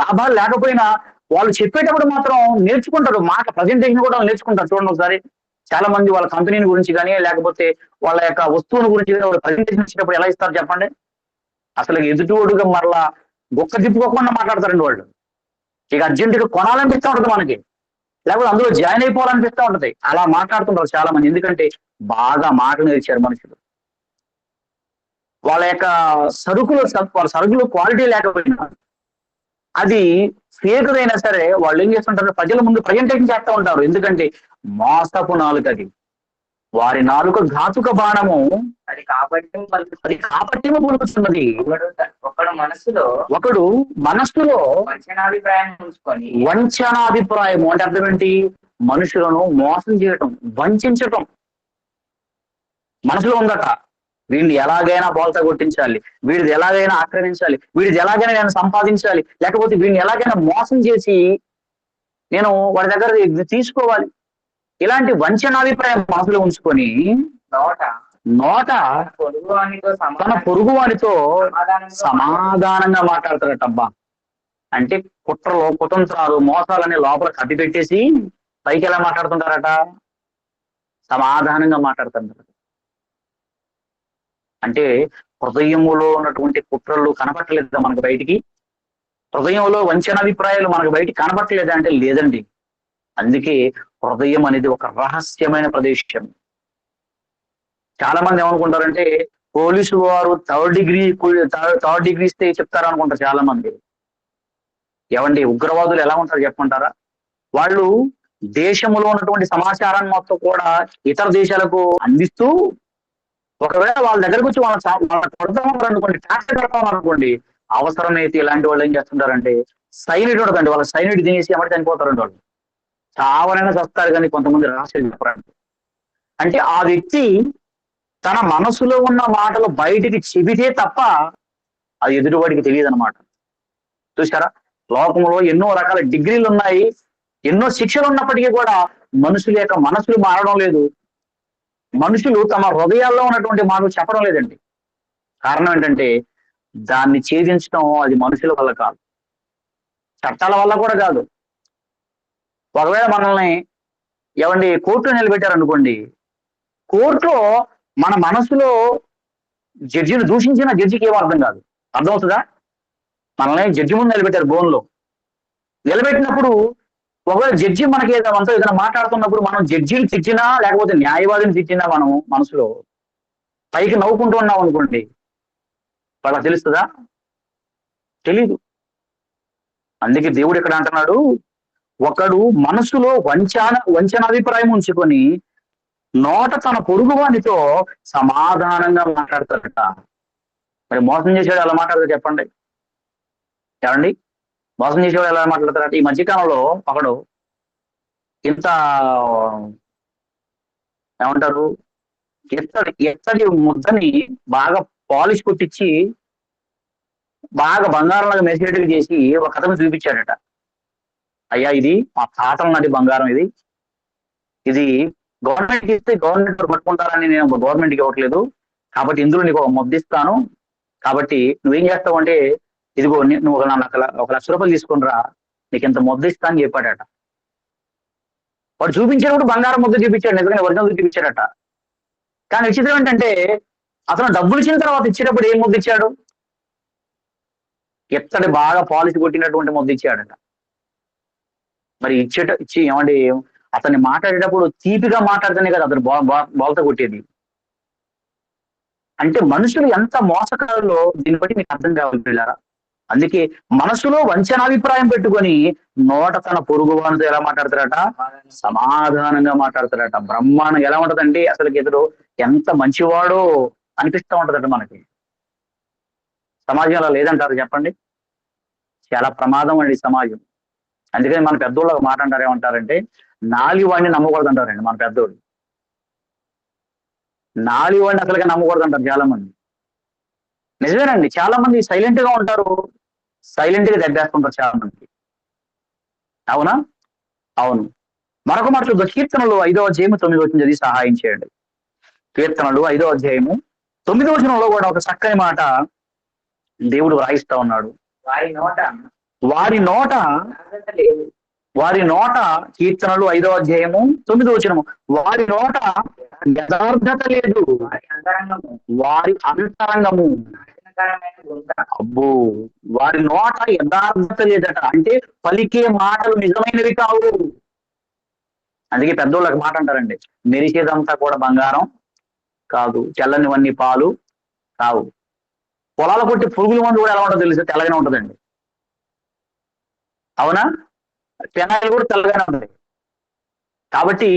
లాభాలు లేకపోయినా వాళ్ళు చెప్పేటప్పుడు మాత్రం నేర్చుకుంటారు. మాట ప్రజెంటేషన్ కూడా నేర్చుకుంటారు. చూడండి ఒకసారి, చాలా మంది వాళ్ళ కంపెనీని గురించి కానీ, లేకపోతే వాళ్ళ యొక్క వస్తువుల గురించి కానీ వాళ్ళు ప్రజెంటేషన్ ఇచ్చేటప్పుడు ఎలా ఇస్తారు చెప్పండి? అసలు ఎదుటివాడుగా మరలా గొక్క తిప్పుకోకుండా మాట్లాడతారండి వాళ్ళు. ఇక అర్జెంటుగా కొనాలనిపిస్తూ ఉంటుంది మనకి, లేకపోతే అందులో జాయిన్ అయిపోవాలనిపిస్తూ ఉంటది. అలా మాట్లాడుతుంటారు చాలా మంది. ఎందుకంటే బాగా మాటలు నేర్చారు మనుషులు. వాళ్ళ యొక్క సరుకులు క్వాలిటీ లేకపోయినా, అది ఫేక్దైనా సరే వాళ్ళు ఏం చేస్తుంటారు, ప్రజల ముందు ప్రజెంటేషన్ చేస్తూ ఉంటారు. ఎందుకంటే మోసపు నాలుక అది. వారి నాలుక ఘాతుక బాణము, అది కాపట్యము పలుకుతున్నది. ఒకడు మనస్సులో వంచనాభిప్రాయం ఉంచుకొని. వంచనాభిప్రాయము అంటే అర్థం ఏంటి? మనుషులను మోసం చేయటం, వంచటం మనసులో ఉందట. వీడిని ఎలాగైనా బోల్తా కొట్టించాలి, వీడిది ఎలాగైనా ఆక్రమించాలి, వీడిది ఎలాగైనా నేను సంపాదించాలి, లేకపోతే వీడిని ఎలాగైనా మోసం చేసి నేను వాడి దగ్గర తీసుకోవాలి. ఇలాంటి వంచనాభిప్రాయం మనసులో ఉంచుకొని నోట నోట పొరుగు వానితో తన పొరుగు వారితో సమాధానంగా సమాధానంగా మాట్లాడతారటబ్బా. అంటే కుట్రలు, కుతంత్రాలు, మోసాలని లోపల కట్టి పెట్టేసి పైకి ఎలా మాట్లాడుతుంటారట? సమాధానంగా మాట్లాడుతుంటారు. అంటే హృదయములో ఉన్నటువంటి కుట్రలు కనపట్టలేదా మనకు బయటికి? హృదయంలో వంచనాభిప్రాయాలు మనకు బయటికి కనపట్టలేదా అంటే లేదండి. అందుకే హృదయం అనేది ఒక రహస్యమైన ప్రదేశం. చాలా మంది ఏమనుకుంటారంటే పోలీసు వారు థర్డ్ డిగ్రీ ఇస్తే చెప్తారు అనుకుంటారు చాలా మంది. ఏమండి, ఉగ్రవాదులు ఎలా ఉంటారు చెప్పమంటారా? వాళ్ళు దేశంలో ఉన్నటువంటి సమాచారాన్ని మొత్తం కూడా ఇతర దేశాలకు అందిస్తూ, ఒకవేళ వాళ్ళ దగ్గరకు వచ్చి వాళ్ళ కొడతాం అనుకోండి, టార్చర్ పెడతాం అనుకోండి, అవసరమైతే ఇలాంటి వాళ్ళు ఏం చేస్తుంటారంటే సైనిడ్ ఉండదండి, వాళ్ళ సైనిడ్ తినేసి ఎవరు చనిపోతారండి వాళ్ళు. చావనైనా చస్తారు కానీ కొంతమంది రహస్యాలు చెప్పరండి. అంటే ఆ వ్యక్తి తన మనసులో ఉన్న మాటలు బయటికి చెబితే తప్ప అది ఎదుటివాడికి తెలియదు అనమాట. చూసారా, లోకంలో ఎన్నో రకాల డిగ్రీలు ఉన్నాయి, ఎన్నో శిక్షలు ఉన్నప్పటికీ కూడా మనుషుల యొక్క మనసులు మారడం లేదు. మనుషులు తమ హృదయాల్లో ఉన్నటువంటి మాటలు చెప్పడం లేదండి. కారణం ఏంటంటే దాన్ని ఛేదించడం అది మనుషుల వల్ల కాదు, చట్టాల వల్ల కూడా కాదు. ఒకవేళ మనల్ని ఏమండి కోర్టులో నిలబెట్టారనుకోండి, కోర్టులో మన మనసులో జడ్జిని దూషించిన జడ్జికి ఏమో అర్థం కాదు. అర్థమవుతుందా? మనల్ని జడ్జి ముందు నిలబెట్టారు బోన్లో. నిలబెట్టినప్పుడు ఒకవేళ జడ్జి మనకి ఏదైనా మాట్లాడుతున్నప్పుడు మనం జడ్జిని తిట్టినా లేకపోతే న్యాయవాదిని తిట్టినా మనం మనసులో పైకి నవ్వుకుంటూ ఉన్నాం అనుకోండి, వాళ్ళకి తెలుస్తుందా? తెలీదు. అందుకే దేవుడు ఇక్కడ అంటున్నాడు, ఒకడు మనసులో వంచనాభిప్రాయం ఉంచుకొని నోట తన పొరుగు వానితో సమాధానంగా మాట్లాడతారట. మరి మోసం చేసేవాడు ఎలా మాట్లాడతారు చెప్పండి? ఏమండి, మోసం చేసేవాడు ఎలా మాట్లాడతారట? ఈ మధ్యకాలంలో ఒకడు ఇంత ఏమంటారు, ఎత్తడి ముద్దని బాగా పాలిష్ కొట్టించి బాగా బంగారంలాగా మెసేటెడ్ చేసి ఒక కథను చూపించాడట. అయ్యా, ఇది మా తాతల నాటి బంగారం, ఇది గవర్నమెంట్కి ఇస్తే గవర్నమెంట్ పట్టుకుంటారని నేను గవర్నమెంట్కి ఇవ్వట్లేదు, కాబట్టి ఇందులో నీకు ఒక ముద్దిస్తాను, కాబట్టి నువ్వేం చేస్తావు అంటే ఇదిగో నువ్వు ఒక ₹1,00,000 తీసుకునిరా, నీకు ఇంత ముద్ద ఇస్తా అని చెప్పాడట. వాడు చూపించేటప్పుడు బంగారం ముద్ద చూపించాడు, నిజంగా ఒరిజినల్ చూపించాడట. కానీ విచిత్రం ఏంటంటే అతను డబ్బులు ఇచ్చిన తర్వాత ఇచ్చేటప్పుడు ఏం ముద్ద ఇచ్చాడు? ఎత్తడి బాగా పాలిష్ కొట్టినటువంటి ముద్ద ఇచ్చాడట. మరి ఇచ్చి ఏమండి, అతన్ని మాట్లాడేటప్పుడు తీపిగా మాట్లాడితేనే కదా అతను బోల్త కొట్టేది. అంటే మనుషులు ఎంత మోసకారులో దీన్ని బట్టి మీకు అర్థం కావాలి పిల్లారా. అందుకే మనసులో వంచనాభిప్రాయం పెట్టుకొని నోట తన పొరుగు వానితో ఎలా మాట్లాడతారట? సమాధానంగా మాట్లాడతారట. బ్రహ్మాండం ఎలా ఉంటదండి, అసలు ఎదురు ఎంత మంచివాడో అనిపిస్తూ ఉంటదట మనకి. సమాజంలో లేదంటారు చెప్పండి? చాలా ప్రమాదం అండి సమాజం. అందుకని మన పెద్దోళ్ళు ఒక మాట అంటారు, ఏమంటారంటే నాలివాడిని నమ్మకూడదు అంటారండి మన పెద్దోళ్ళు. నాలివాడిని అసలుగా నమ్మకూడదు అంటారు చాలా మంది. నిజమేనండి, చాలా మంది సైలెంట్ గా ఉంటారు, సైలెంట్ గా దెబ్బేస్తుంటారు చాలా మంది. అవునా? అవును. మరొక మాట చూద్దాం. కీర్తనలు 5వ అధ్యాయము 9వ వచనం చదివి సహాయం చేయండి. కీర్తనలు 5వ అధ్యాయము 9వ వచనంలో కూడా ఒక చక్కని మాట దేవుడు వ్రాయిస్తా ఉన్నాడు. వారి నోట కీర్తనలు 5వ అధ్యాయము 9వ వచనము, వారి నోట యథార్థత లేదు, వారి అంతరంగము. అబ్బో, వారి నోట యథార్థత లేదట. అంటే పలికే మాటలు నిజమైనవి కావు. అందుకే పెద్దోళ్ళకి మాట అంటారండి, మెరిసేదంతా కూడా బంగారం కాదు, తెల్లనివన్నీ పాలు కావు. పొలాల కొట్టి పురుగుల మందు కూడా ఎలా ఉంటుందో తెలుసు, తెల్లగానే ఉంటుందండి. అవునా? పెనాయిలు కూడా తెల్లగానే ఉంటుంది. కాబట్టి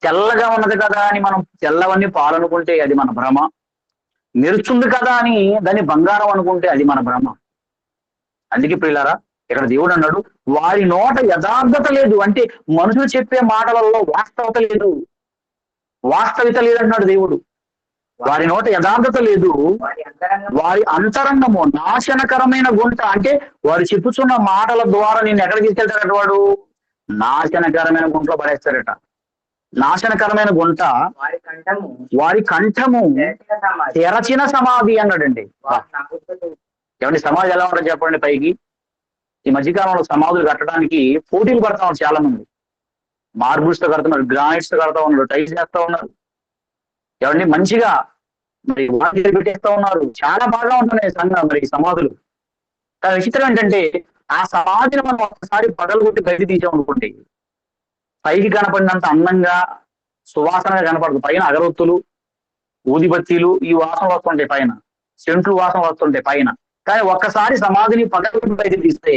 తెల్లగా ఉన్నది కదా అని మనం తెల్లవన్నీ పాలు అనుకుంటే అది మన భ్రమ. మెరుస్తుంది కదా అని దాన్ని బంగారం అనుకుంటే అది మన భ్రమ. అందుకే ప్రియులారా, ఇక్కడ దేవుడు అన్నాడు, వారి నోట యథార్థత లేదు. అంటే మనుషులు చెప్పే మాటలలో వాస్తవత లేదు, వాస్తవిత లేదన్నాడు దేవుడు. వారి నోట యథార్థత లేదు, వారి అంతరంగము నాశనకరమైన గుంట. అంటే వారు చెప్పుచున్న మాటల ద్వారా నేను ఎక్కడ తీసుకెళ్తాడట? వాడు నాశనకరమైన గుంటలో పడేస్తాడట. నాశనకరమైన గుంట వారి కంఠము వారి కంఠము తెరచిన సమాధి. తెరచిన సమాధి అన్నాడండి. వారు నవ్వుతూ ఏమండి సమాధి ఎలా ఉంటుందో చెప్పండి. పైకి ఈ మధ్యకాలంలో సమాధులు కట్టడానికి పోటీలు పడతా ఉన్నారు చాలా మంది. మార్బుల్స్ తో కడుతున్నారు, గ్రానైట్స్ తో కడతా ఉన్నారు, టైల్స్ వేస్తా ఉన్నారు. ఏమండి మంచిగా మరి వాటిని పెట్టేస్తా ఉన్నారు. చాలా బాగా ఉంటున్నాయి మరి సమాధులు. కానీ విచిత్రం ఏంటంటే ఆ సమాధిని మనం ఒకసారి పగలు కొట్టి బయట తీసామనుకోండి, పైకి కనపడినంత అందంగా సువాసనగా కనపడదు. పైన అగరొత్తులు, ఊదిబత్తీలు ఈ వాసన వస్తుంటాయి, పైన సెంట్లు వాసన వస్తుంటాయి పైన. కానీ ఒక్కసారి సమాధిని పగలు కొట్టి బయట తీస్తే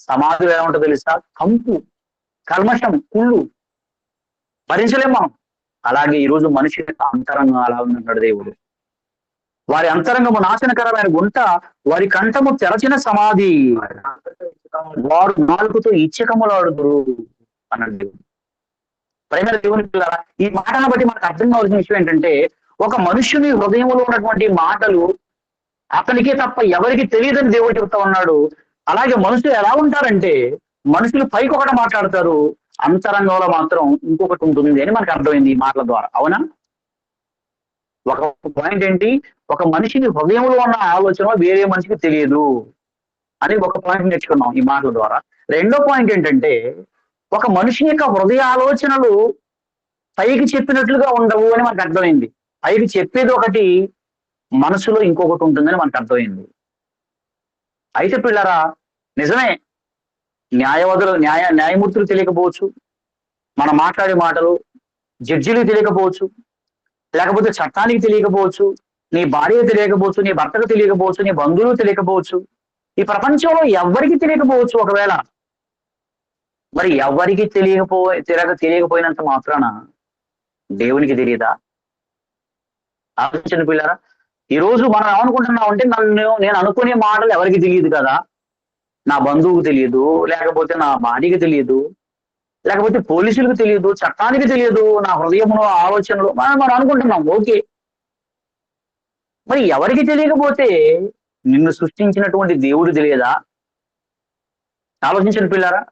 సమాధి ఎలా ఉంటుందో తెలుసా? కంపు, కల్మషం, కుళ్ళు భరించలేం మనం. అలాగే ఈరోజు మనిషి అంతరంగం అలా ఉన్నాడు దేవుడు. వారి అంతరంగము నాశనకరమైన గుంట, వారి కంఠము తెరచిన సమాధి, వారు నాలుగుతో ఇచ్చకములాడుదురు అన్నాడు దేవుడు. ప్రేమ దేవుని పిల్లరా, ఈ మాటను బట్టి మనకు అర్థం కావాల్సిన విషయం ఏంటంటే, ఒక మనుష్యుని హృదయంలో ఉన్నటువంటి మాటలు అతనికి తప్ప ఎవరికి తెలియదని దేవుడు చెప్తా ఉన్నాడు. అలాగే మనుషులు ఎలా ఉంటారంటే, మనుషులు పైకి ఒకటి మాట్లాడతారు, అంతరంగంలో మాత్రం ఇంకొకటి ఉంటుంది అని మనకు అర్థమైంది ఈ మాటల ద్వారా. అవునా? ఒక పాయింట్ ఏంటి, ఒక మనిషిని హృదయంలో ఉన్న ఆలోచన వేరే మనిషికి తెలియదు అని ఒక పాయింట్ నేర్చుకున్నాం ఈ మాటల ద్వారా. రెండో పాయింట్ ఏంటంటే, ఒక మనిషి యొక్క హృదయ ఆలోచనలు పైకి చెప్పినట్లుగా ఉండవు అని మనకు అర్థమైంది. పైకి చెప్పేది ఒకటి, మనసులో ఇంకొకటి ఉంటుందని మనకు అర్థమైంది. అయితే పిల్లరా, నిజమే, న్యాయమూర్తులు తెలియకపోవచ్చు, మనం మాట్లాడే మాటలు జడ్జిలకు తెలియకపోవచ్చు, లేకపోతే చట్టానికి తెలియకపోవచ్చు, నీ భార్యకు తెలియకపోవచ్చు, నీ భర్తకు తెలియకపోవచ్చు, నీ బంధువులకు తెలియకపోవచ్చు, ఈ ప్రపంచంలో ఎవరికి తెలియకపోవచ్చు. ఒకవేళ మరి ఎవరికి తెలియకపోయినంత మాత్రాన దేవునికి తెలియదా? ఆలోచన పిల్లరా, ఈ రోజు మనం ఏమనుకుంటున్నాం అంటే, నేను అనుకునే మాటలు ఎవరికి తెలియదు కదా, నా బంధువుకు తెలియదు, లేకపోతే నా భార్యకి తెలియదు, లేకపోతే పోలీసులకు తెలియదు, చట్టానికి తెలియదు, నా హృదయమును ఆలోచనలు మనం అనుకుంటున్నాం. ఓకే, మరి ఎవరికి తెలియకపోతే నిన్ను సృష్టించినటువంటి దేవుడు తెలియదా? ఆలోచించిన పిల్లారా,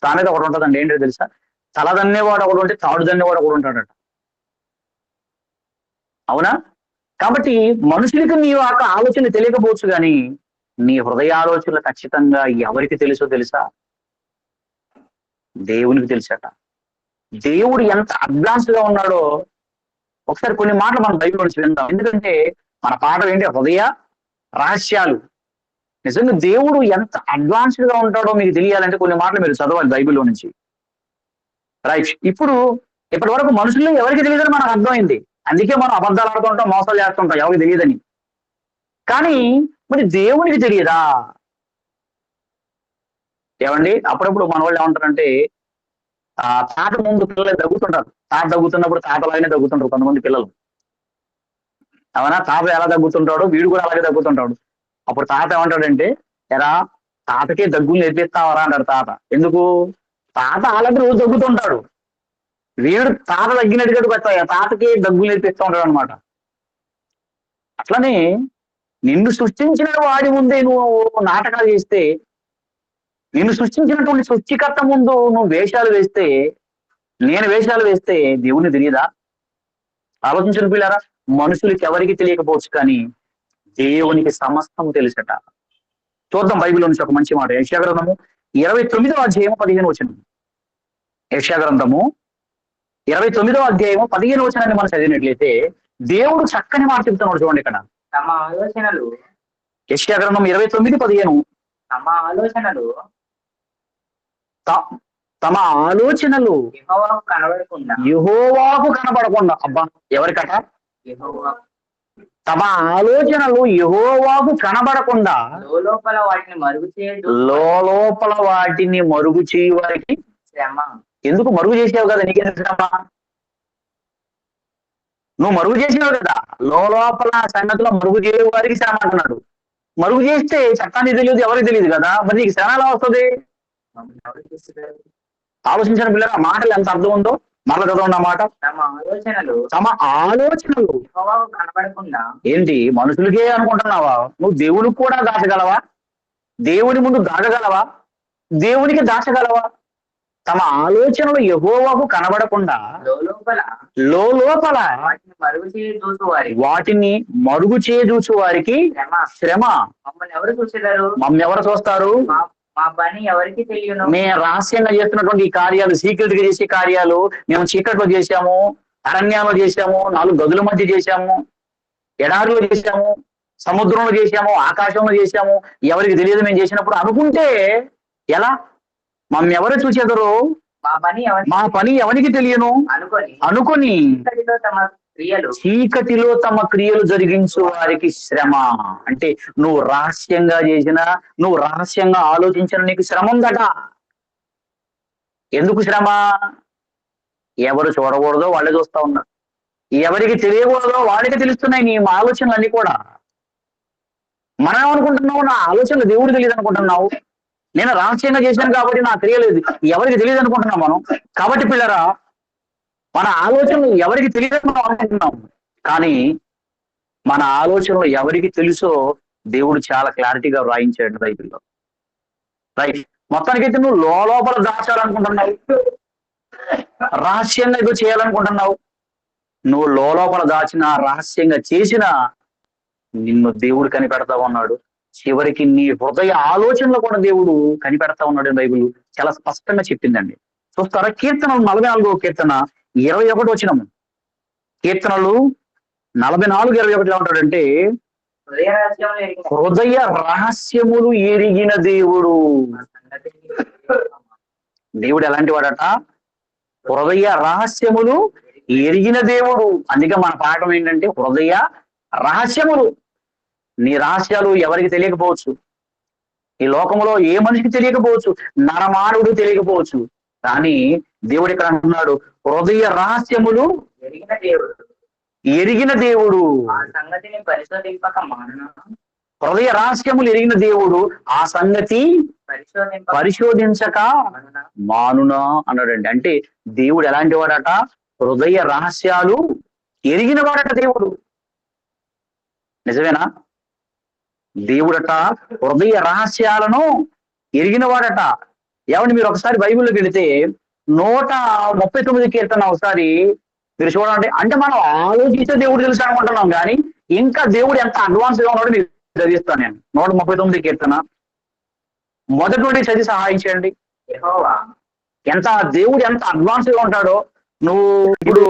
సామెత ఒకటి ఉంటుందండి. ఏంటో తెలుసా? తలదన్నేవాడు ఒకడు ఉంటే తాడు దన్నేవాడు ఒకడు ఉంటాడట. అవునా? కాబట్టి మనుషులకి నీ యొక్క ఆలోచన తెలియకపోవచ్చు, కానీ నీ హృదయ ఆలోచనలు ఖచ్చితంగా ఎవరికి తెలుసో తెలుసా? దేవునికి తెలుసట. దేవుడు ఎంత అడ్వాన్స్ గా ఉన్నాడో ఒకసారి కొన్ని మాటలు మనం బైబిల్ నుంచి విందాం. ఎందుకంటే మన పాఠం ఏంటి? హృదయ రహస్యాలు. నిజంగా దేవుడు ఎంత అడ్వాన్స్డ్ గా ఉంటాడో మీకు తెలియాలంటే కొన్ని మాటలు మీరు చదవాలి బైబిల్లో నుంచి. రైట్. ఇప్పటి వరకు మనుషులు ఎవరికి తెలియదని మనకు అర్థమైంది. అందుకే మనం అబద్ధాలు ఆడుతుంటాం, మోసాలు చేస్తుంటాం ఎవరికి తెలియదని. కానీ మరి దేవునికి తెలియదా? ఏమండి, అప్పుడప్పుడు మన వాళ్ళు ఏమంటారంటే, తాత ముందు పిల్లలు దగ్గుతుంటారు. తాత దగ్గుతున్నప్పుడు తాతలాగానే దగ్గుతుంటారు కొంతమంది పిల్లలు. అవునా? తాత ఎలా దగ్గుతుంటాడో వీడు కూడా అలాగే దగ్గుతుంటాడు. అప్పుడు తాత ఏమంటాడంటే, ఎరా తాతకే దగ్గులు నేర్పిస్తావరా అంటాడు తాత. ఎందుకు? తాత ఆల్రెడీ రోజు దగ్గుతుంటాడు, వీడు తాత తగ్గినట్టుగా తాతకి దగ్గులు నేర్పిస్తూ ఉంటాడు అనమాట. అట్లనే నిన్ను సృష్టించిన వాడి ముందే నువ్వు నాటకాలు చేస్తే, నిన్ను సృష్టించినటువంటి సృష్టికర్త ముందు నువ్వు వేషాలు వేస్తే, నేను వేషాలు వేస్తే దేవుని తెలియదా? ఆలోచించిన పిల్లారా, మనుషులకి ఎవరికి తెలియకపోవచ్చు, కానీ దేవునికి సమస్తం తెలుసట. చూద్దాం బైబిల్లో నుంచి ఒక మంచి మాట. యెషయా గ్రంథము 29వ అధ్యాయము 15వ వచనం. యెషయా గ్రంథము 29వ అధ్యాయము 15వ వచనాన్ని మనం చదివినట్లయితే దేవుడు చక్కని మాట చెప్తున్నాడు. చూడండి ఇక్కడ, తమ ఆలోచనలు, యెషయా గ్రంథం 29:15, తమ ఆలోచనలు తమ ఆలోచనలు యెహోవాకు కనబడకుండా. యెహోవాకు కనబడకుండా. అబ్బా, ఎవరికట? యెహోవా తమ ఆలోచనలు యెహోవాకు కనబడకుండా లోపల వాటిని మరుగు చేయదు. లోపల వాటిని మరుగు చేయ వారికి శ్రమ. ఎందుకు మరుగు చేసావు కదా, నీకేం శ్రమ? నువ్వు మరుగు చేసినావు కదా, లోపల సంగతిలో మరుగు చేయ వారికి శ్రమ అంటున్నాడు. మరుగు చేస్తే చట్టానికి తెలియదు, ఎవరికి తెలియదు కదా, మరి నీకు శ్రమ ఎలా వస్తుంది? ఆలోచించిన పిల్లల మాటలు ఎంత అర్థం ఉందో మరల చదవండి మాట. తమ ఆలోచనలు యెహోవాకు కనబడకుండా. ఏంటి, మనుషులకే అనుకుంటున్నావా? నువ్వు దేవునికి కూడా దాచగలవా? దేవుని ముందు దాచగలవా? దేవునికి దాచగలవా? తమ ఆలోచనలు యెహోవాకు కనబడకుండా లోపల లోపల వాటిని మరుగు చేయి చూసు వారి వాటిని మరుగు చేయజూచు వారికి శ్రమ శ్రమ. మమ్మల్ని ఎవరు చూసేదారు? మమ్మల్ని ఎవరు చూస్తారు? మా మా పని ఎవరికి తెలియను? మేము రహస్యంగా చేస్తున్నటువంటి ఈ కార్యాలు, సీక్రెట్ గా చేసే కార్యాలు మేము చీకట్లో చేశాము, అరణ్యాల్లో చేశాము, 4 గదుల మధ్య చేశాము, ఎడారిలో చేశాము, సముద్రంలో చేశాము, ఆకాశంలో చేశాము, ఎవరికి తెలియదు మేము చేసినప్పుడు అనుకుంటే ఎలా? మమ్మల్ని ఎవరు చూసేదరు? మా పని ఎవరికి తెలియను అనుకొని చీకటిలో తమ క్రియలు జరిగించు వారికి శ్రమ. అంటే నువ్వు రహస్యంగా చేసిన, నువ్వు రహస్యంగా ఆలోచించిన నీకు శ్రమ ఉందట. ఎందుకు శ్రమ? ఎవరు చూడకూడదో వాళ్ళే చూస్తా ఉన్నారు, ఎవరికి తెలియకూడదో వాళ్ళకి తెలుస్తున్నాయి నీ ఆలోచనలు అన్ని కూడా. మనం ఏమనుకుంటున్నావు? నా ఆలోచనలు దేవుడు తెలియదు అనుకుంటున్నావు. నేను రహస్యంగా చేశాను కాబట్టి నా క్రియలేదు ఎవరికి తెలియదు అనుకుంటున్నాం మనం. కాబట్టి పిల్లరా, మన ఆలోచనలు ఎవరికి తెలియదని మనం అనుకుంటున్నాం, కానీ మన ఆలోచనలు ఎవరికి తెలుసో దేవుడు చాలా క్లారిటీగా వ్రాయించాడు బైబిల్లో. రైట్, మొత్తానికైతే నువ్వు లోపల దాచాలనుకుంటున్నావు, రహస్యంగా ఏదో చేయాలనుకుంటున్నావు. నువ్వు లోపల దాచిన, రహస్యంగా చేసిన నిన్ను దేవుడు కనిపెడతా ఉన్నాడు. చివరికి నీ హృదయ ఆలోచనలు కూడా దేవుడు కనిపెడతా ఉన్నాడు. బైబిల్ చాలా స్పష్టంగా చెప్పిందండి. చూస్తారా? కీర్తనలు 44వ కీర్తన 21 వచనం. కీర్తనలు 44:21 ఉంటాడంటే, హృదయ రహస్యములు ఎరిగిన దేవుడు. దేవుడు ఎలాంటి వాడట? హృదయ రహస్యములు ఎరిగిన దేవుడు. అందుకే మన పాఠం ఏంటంటే హృదయ రహస్యములు. నీ రహస్యాలు ఎవరికి తెలియకపోవచ్చు, ఈ లోకంలో ఏ మనిషికి తెలియకపోవచ్చు, నరమానవుడు తెలియకపోవచ్చు, కానీ దేవుడు ఇక్కడ అంటున్నాడు హృదయ రహస్యములు ఎరిగిన దేవుడు. హృదయ రహస్యములు ఎరిగిన దేవుడు ఆ సంగతి పరిశోధించక మానునా అన్నాడండి. అంటే దేవుడు ఎలాంటి వాడట? హృదయ రహస్యాలు ఎరిగిన వాడట దేవుడు. నిజమేనా? దేవుడట హృదయ రహస్యాలను ఎరిగిన వాడట. ఏమండి, మీరు ఒకసారి బైబిల్లోకి వెళితే 139 కీర్తన ఒకసారి మీరు చూడండి. అంటే మనం ఆలోచించే దేవుడు తెలుసు అనుకుంటున్నాం, కానీ ఇంకా దేవుడు ఎంత అడ్వాన్స్ గా ఉన్నాడో మీకు చదివిస్తాను నేను. 139 కీర్తన మొదటి నుండి చదివి సహాయం చేయండి. ఎంత దేవుడు ఎంత అడ్వాన్స్ గా ఉంటాడో. నువ్వు ఇప్పుడు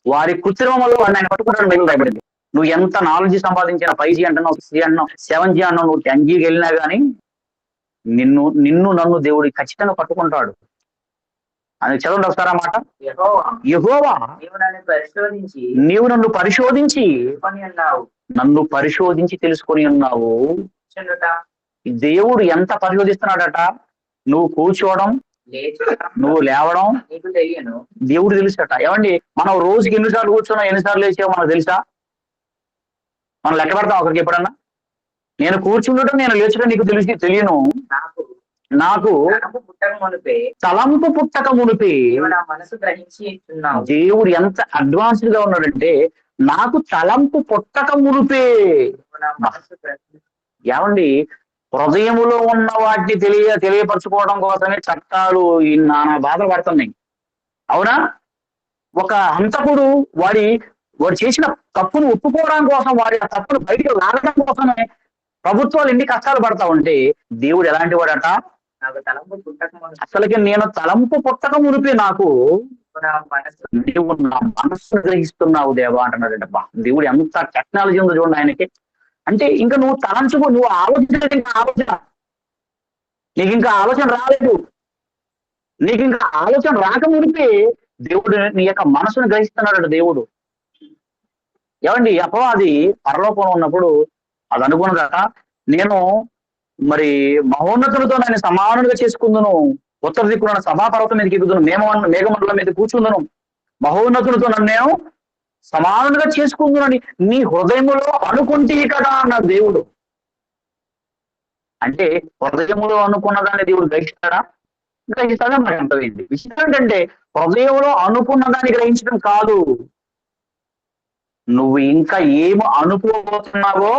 వారి కృత్రిమంలో ఆయన పట్టుకుంటాడు బైబిల్ రాయబడింది. నువ్వు ఎంత నాలెడ్జ్ సంపాదించిన 5G అంటున్నావు, 6G అంటున్నావు, 7G అన్నావు, నువ్వు 10Gకి వెళ్ళినా కానీ నిన్ను నన్ను దేవుడు ఖచ్చితంగా పట్టుకుంటాడు. అని చదవండి ఒకసారి ఆ మాట. యెహోవా నీవు నన్ను పరిశోధించి తెలుసుకొని ఉన్నావు. దేవుడు ఎంత పరిశోధిస్తున్నాడట? నువ్వు కూర్చోవడం, నువ్వు లేవడం దేవుడు తెలుసట. ఏమండి, మనం రోజుకి ఎన్నిసార్లు కూర్చున్నాం, ఎన్నిసార్లు లేచావు మనకు తెలుసా? మనం లెక్క పెడతాం ఒకరికి ఎప్పుడన్నా? నేను కూర్చుండటం, నేను లేచడం నీకు తెలియను. నాకు తలంపు పుట్టక మునిపే దేవుడు ఎంత అడ్వాన్స్డ్ గా ఉన్నాడంటే, నాకు తలంపు పుట్టక మునిపే. ఏమండి, హృదయములో ఉన్న వాటిని తెలియపరచుకోవడం కోసమే చట్టాలు ఈ నానా బాధలు పడుతున్నాయి. అవునా? ఒక హంతకుడు వాడు చేసిన తప్పును ఒప్పుకోవడం కోసం, వాడి ఆ తప్పును బయటకు లాగడం కోసమే ప్రభుత్వాలు ఎన్ని కష్టాలు పడతా ఉంటే, దేవుడు ఎలాంటి వాడట? అసలుకి నేను తలంపు పుట్టక మునిపే నాకు నీవు నా మనస్సును గ్రహిస్తున్నావు దేవా అంటున్నాడంట. దేవుడు ఎంత టెక్నాలజీ ఉందో చూడండి ఆయనకి. అంటే ఇంకా నువ్వు తలంచుకో, నువ్వు ఆలోచించలేదు, ఇంకా ఆలోచన నీకు ఇంకా ఆలోచన రాలేదు. నీకు ఇంకా ఆలోచన రాక మునిపే దేవుడు నీ యొక్క మనసును గ్రహిస్తున్నాడు దేవుడు. ఏమండి, అపవాది పరలోకంలో ఉన్నప్పుడు అది అనుకున్నదట, నేను మరి మహోన్నతులతో నేను సమానుడిగా చేసుకుందును, ఉత్తర దిక్కున సభాపర్వతం మీదకి ఎక్కుదును, మేఘమండలం మీద కూర్చుందును, మహోన్నతులతో నన్ను నేను సమానుడిగా చేసుకుందునని నీ హృదయములో అనుకుంటే కదా అన్న దేవుడు. అంటే హృదయములో అనుకున్న దాన్ని దేవుడు గ్రహిస్తాడా? గ్రహిస్తాడా? మరి అంతమైంది. విషయం ఏంటంటే హృదయంలో అనుకున్న దాన్ని గ్రహించడం కాదు, నువ్వు ఇంకా ఏమి అనుకోబోతున్నావో,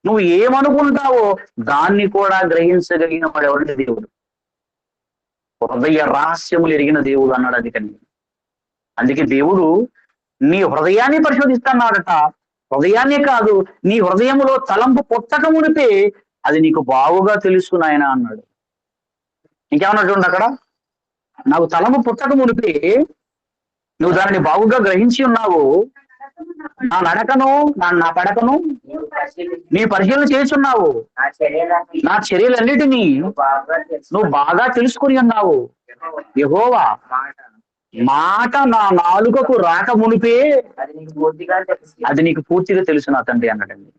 నువ్వు ఏమనుకుంటావో దాన్ని కూడా గ్రహించగలిగిన వాడు ఎవరంటే దేవుడు. హృదయ రహస్యములు ఎరిగిన దేవుడు అన్నాడు. అందుకే దేవుడు నీ హృదయాన్ని పరిశోధిస్తున్నాడట. హృదయాన్నే కాదు, నీ హృదయములో తలంపు పుట్టక మునిపే అది నీకు బావుగా తెలుసు నాయన అన్నాడు. ఇంకేమన్నట్టు అక్కడ, నాకు తలంపు పుట్టక మునిపే నువ్వు దానిని బాగుగా గ్రహించి ఉన్నావు. నా నడకను నా పడకను నీ పరిశీలన చేస్తున్నావు. నా చర్యలన్నిటినీ నువ్వు బాగా తెలుసుకుని ఉన్నావు. యెహోవా మాట నా నాలుకకు రాక మునిపే అది నీకు పూర్తిగా తెలుసు నా తండ్రి అన్నాడండి.